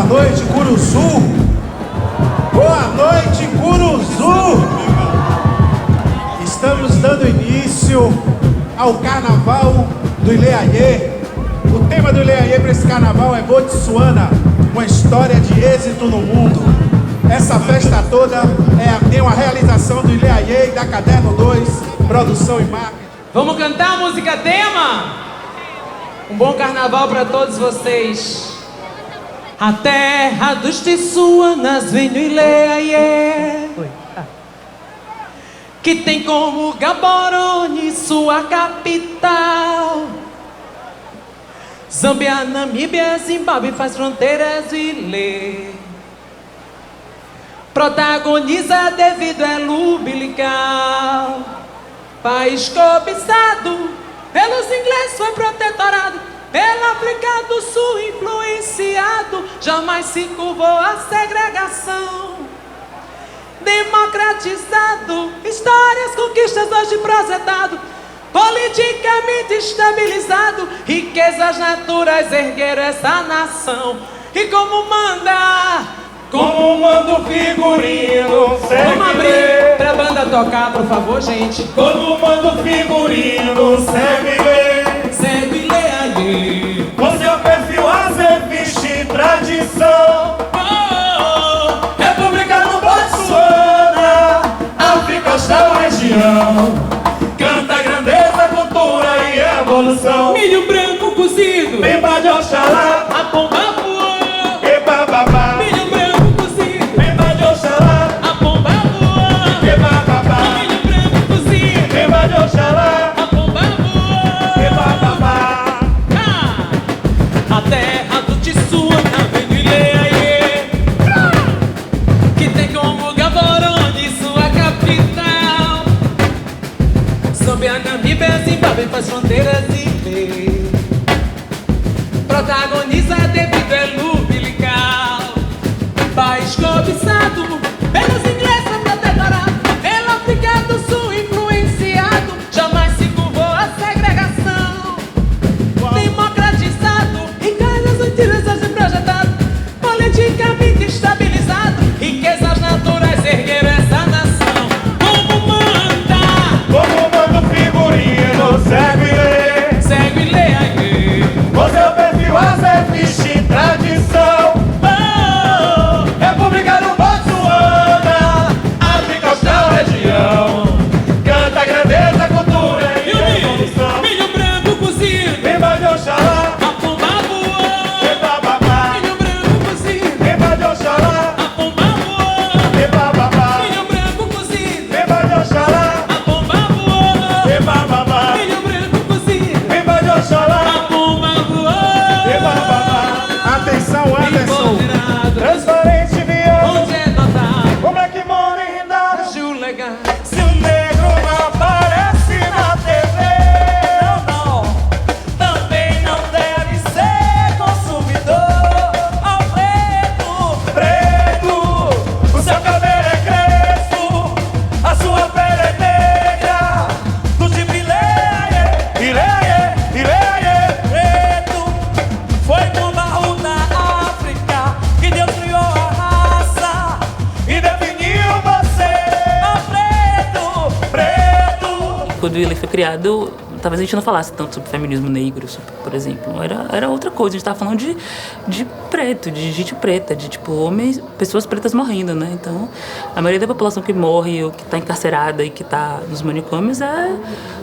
Boa noite, Curuzu! Boa noite, Curuzu! Estamos dando início ao Carnaval do Ileaiê. O tema do Ileaiê para esse carnaval é Botsuana, uma história de êxito no mundo. Essa festa toda tem uma realização do Ileaiê e da Caderno 2, produção e marketing. Vamos cantar a música tema? Um bom carnaval para todos vocês. A terra dos Tissuanas vem no Ileaiê, que tem como Gaborone sua capital. Zâmbia, Namíbia, Zimbábue faz fronteiras e lê. Protagoniza devido é umbilical. País cobiçado pelos ingleses foi protetorado, pela África do Sul influenciado, jamais se curvou a segregação. Democratizado, histórias, conquistas hoje projetado, politicamente estabilizado, riquezas naturais ergueram essa nação. E como manda o figurino, vamos abrir pra banda tocar, por favor, gente. Como manda o figurino, segue lê aí. O seu perfil a ser vixe tradição. República do Botsuana, África Austral região. Canta grandeza, cultura e evolução. Milho branco cozido, bemba de Oxalá, a pomba voou, eba babá. Milho branco cozido, bemba de Oxalá, a pomba voou, eba babá. Milho branco cozido, bemba de Oxalá, a pomba voou, eba babá. A terra do Tissuana vem do Ileaiê, que tem como Gaborone sua capital. Zâmbia, Namíbia, Zimbábue faz fronteiras e vê. Protagoniza devido é umbilical. País cobiçado pelos ingleses protetorado, pela África do Sul influenciado, jamais se curvou a segregação. Democratizado, riquezas antigas hoje projetado, politicamente estabilizado, riquezas naturais ergueram essa nação. Como manda o figurino, segue lê aí. O seu perfil a ser vixe tradição. República do Botsuana, África Austral região. Canta grandeza, cultura e evolução. Milho branco cozido, bemba de Oxalá, a pomba voou, eba babá. Milho branco cozido, bemba de Oxalá, a pomba voou, eba babá. Milho branco cozido, bemba de Oxalá, a pomba voou, eba babá. Milho branco cozido, bemba de Oxalá, a pomba voou, eba babá. Atenção, Anderson. Transparente, viado. Onde é notado? Como é que mora em Rindada? Julega. Se o negro não aparece na TV, não, também não deve ser consumidor. Ao preto, o seu cabelo é crespo, a sua pele é negra, do tipo Ileaiê, preto. Foi no barro da África que Deus criou a raça e definiu você. Ao preto. Quando ele foi criado, talvez a gente não falasse tanto sobre feminismo negro, por exemplo. Era outra coisa, a gente estava falando de preto, de gente preta, de tipo homens, pessoas pretas morrendo, né? Então, a maioria da população que morre ou que está encarcerada e que está nos manicômios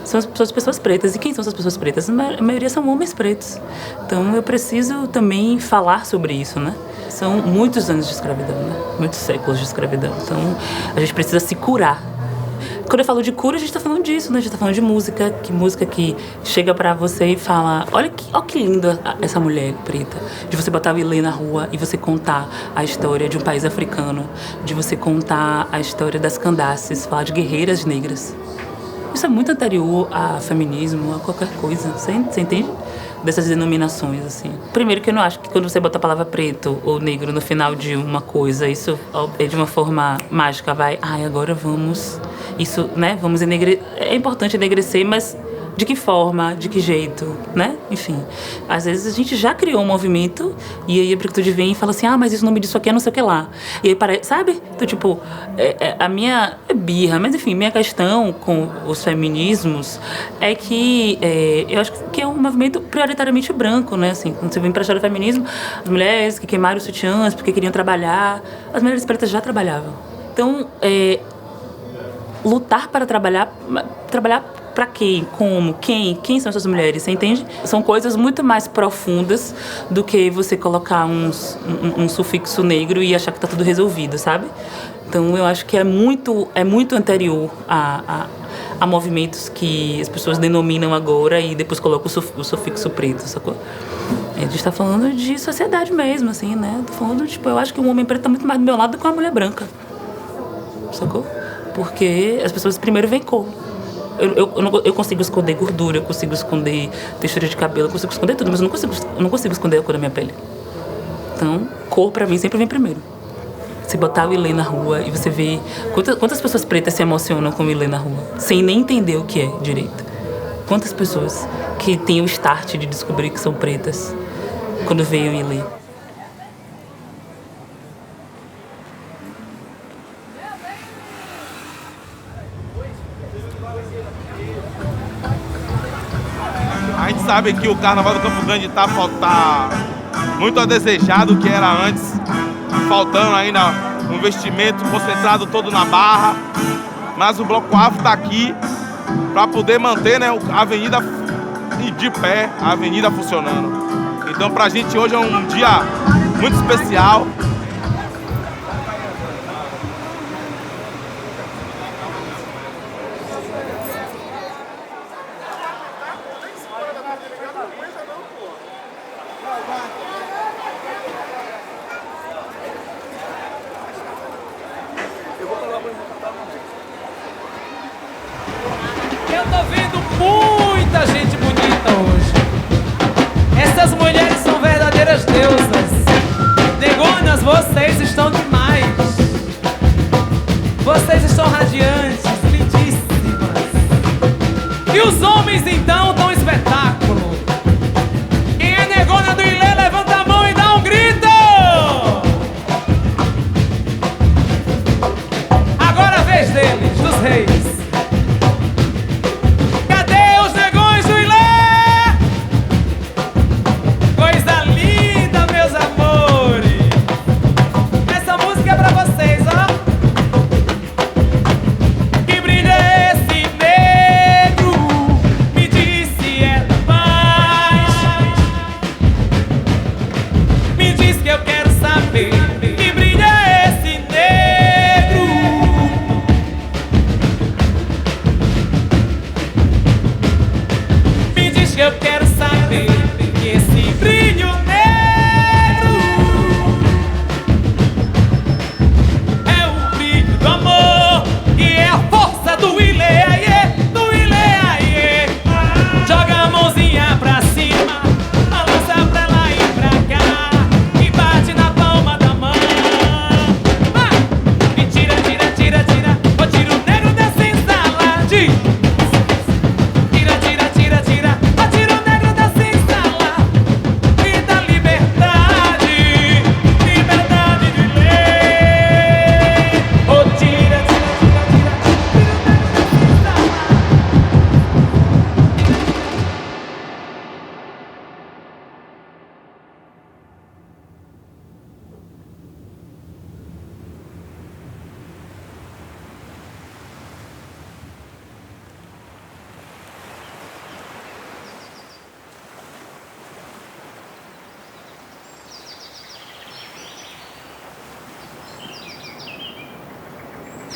são as pessoas pretas. E quem são essas pessoas pretas? A maioria são homens pretos. Então, eu preciso também falar sobre isso, né? São muitos anos de escravidão, né? Muitos séculos de escravidão. Então, a gente precisa se curar. Quando eu falo de cura, a gente tá falando disso, né? A gente tá falando de música que chega pra você e fala: olha que linda essa mulher preta. De você botar e ler na rua e você contar a história de um país africano, de você contar a história das Candaces, falar de guerreiras negras. Isso é muito anterior a feminismo, a qualquer coisa. Você entende? Dessas denominações, assim. Primeiro que eu não acho que quando você bota a palavra preto ou negro no final de uma coisa, isso é de uma forma mágica, vai, agora vamos, isso, né, vamos enegrecer. É importante enegrecer, mas de que forma, de que jeito, né? Enfim, às vezes a gente já criou um movimento e aí a Branquitude vem e fala assim, mas esse nome disso aqui é não sei o que lá. E aí parece, sabe? Então, tipo, a minha birra, mas enfim, minha questão com os feminismos é que eu acho que é um movimento prioritariamente branco, né? Assim, quando você vem pra história do feminismo, as mulheres que queimaram os sutiãs porque queriam trabalhar, as mulheres pretas já trabalhavam. Então, lutar para trabalhar Pra quem? Como? Quem são essas mulheres? Você entende? São coisas muito mais profundas do que você colocar um sufixo negro e achar que tá tudo resolvido, sabe? Então eu acho que é muito anterior a movimentos que as pessoas denominam agora e depois colocam o sufixo preto, sacou? A gente está falando de sociedade mesmo, assim, né? Tô falando, tipo, eu acho que um homem preto tá muito mais do meu lado do que uma mulher branca, sacou? Porque as pessoas primeiro veem cor. Eu consigo esconder gordura, eu consigo esconder textura de cabelo, eu consigo esconder tudo, mas eu não consigo esconder a cor da minha pele. Então, cor pra mim sempre vem primeiro. Você botar o Ilê na rua e você vê quantas pessoas pretas se emocionam com o Ilê na rua, sem nem entender o que é direito. Quantas pessoas que têm o start de descobrir que são pretas quando veem o Ilê. A gente sabe que o Carnaval do Campo Grande tá muito a desejar do que era antes, faltando ainda um investimento concentrado todo na Barra, mas o Bloco Afro está aqui para poder manter, né, a avenida de pé, a avenida funcionando. Então pra gente hoje é um dia muito especial. Eu tô vendo muita gente bonita hoje. Essas mulheres são verdadeiras deusas. Negonas, vocês estão demais. Vocês estão radiantes, lindíssimas. E os homens então dão um espetáculo. Quem é negona do Ilê, levanta a mão e dá um grito. Agora a vez deles, dos reis.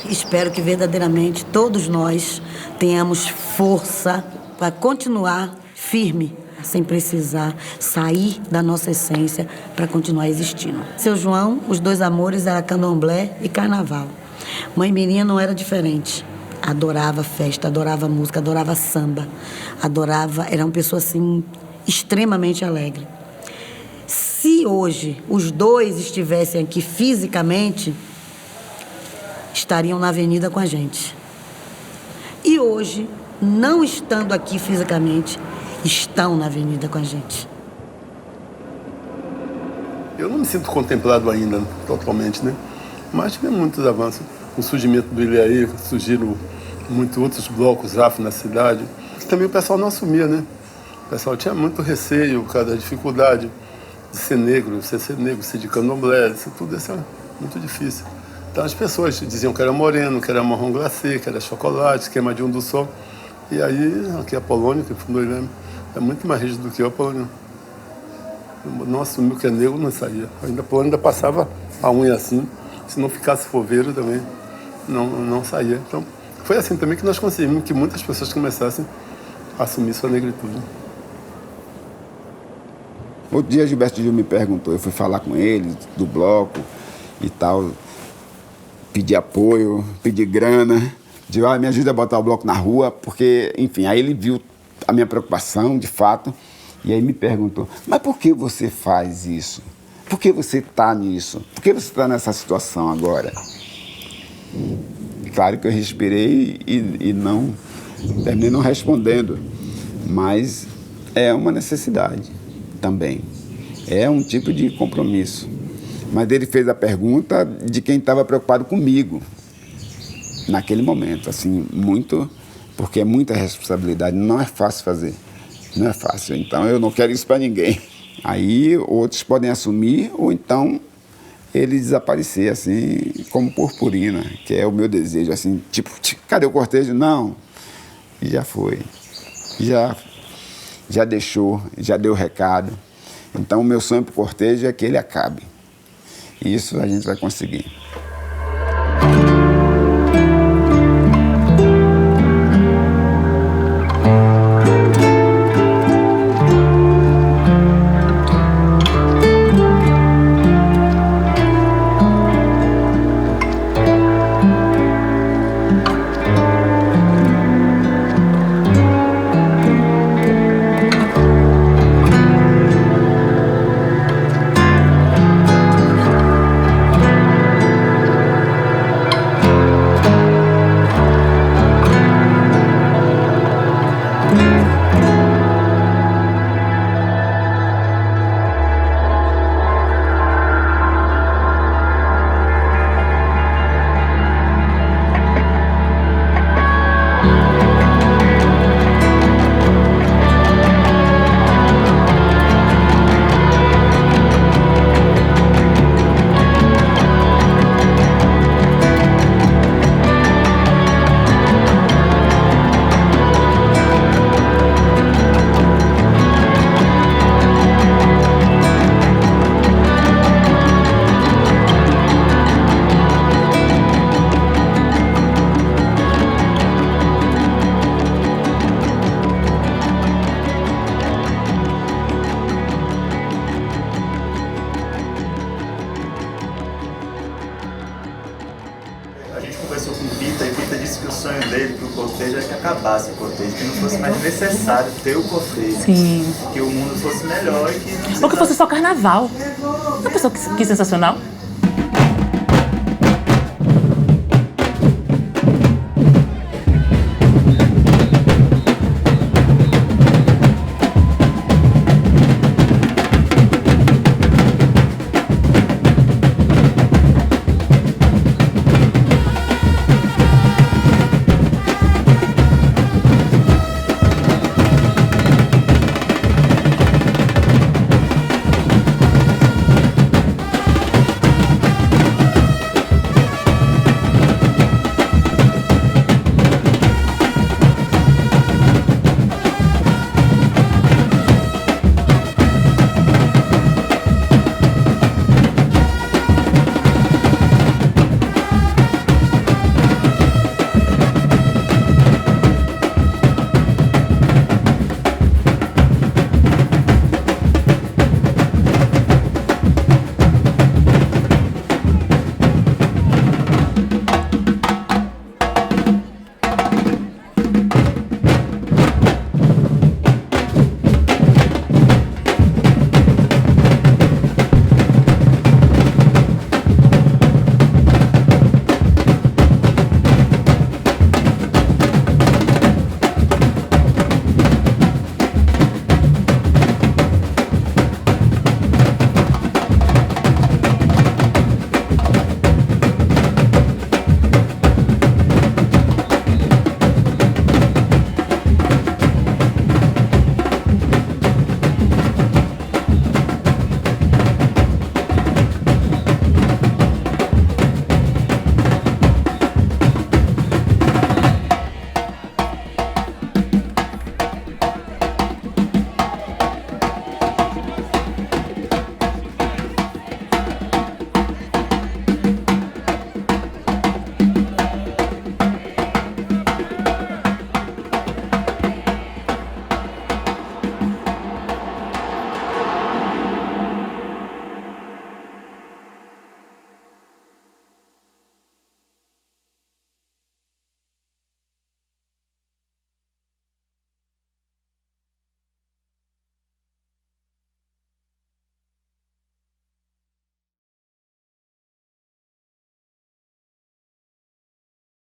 Espero que verdadeiramente todos nós tenhamos força para continuar firme, sem precisar sair da nossa essência para continuar existindo. Seu João, os dois amores eram candomblé e carnaval. Mãe Mirinha não era diferente. Adorava festa, adorava música, adorava samba, era uma pessoa assim extremamente alegre. Se hoje os dois estivessem aqui fisicamente, estariam na avenida com a gente. E hoje, não estando aqui fisicamente, estão na avenida com a gente. Eu não me sinto contemplado ainda, totalmente, né? Mas tivemos muitos avanços. Com o surgimento do Ilê, surgiram muitos outros blocos afro na cidade. Também o pessoal não assumia, né? O pessoal tinha muito receio por causa da dificuldade de ser negro, ser de candomblé, isso é muito difícil. Então as pessoas diziam que era moreno, que era marrom glacê, que era chocolate, queimadinho do sol. E aí, aqui a Polônia, que fundou ele, é muito mais rígido do que eu, a Polônia. Não assumiu que é negro, não saía. A Polônia ainda passava a unha assim, se não ficasse foveiro também, não saía. Então, foi assim também que nós conseguimos que muitas pessoas começassem a assumir sua negritude. Outro dia, Gilberto Gil me perguntou, eu fui falar com ele, do bloco e tal, pedir apoio, pedir grana, de me ajuda a botar o bloco na rua, porque, enfim, aí ele viu a minha preocupação, de fato, e aí me perguntou, mas por que você faz isso? Por que você está nisso? Por que você está nessa situação agora? Claro que eu respirei e não terminei não respondendo, mas é uma necessidade também. É um tipo de compromisso. Mas ele fez a pergunta de quem estava preocupado comigo naquele momento, assim, muito, porque é muita responsabilidade, não é fácil fazer, não é fácil. Então eu não quero isso para ninguém. Aí outros podem assumir ou então ele desaparecer, assim, como purpurina, que é o meu desejo, assim, tipo, cadê o cortejo? Não, e já foi, já deixou, já deu o recado. Então o meu sonho para o cortejo é que ele acabe. E isso a gente vai conseguir. Ter o cortejo, Sim. que o mundo fosse melhor e que... Ou que fosse só carnaval. Uma pessoa que sensacional.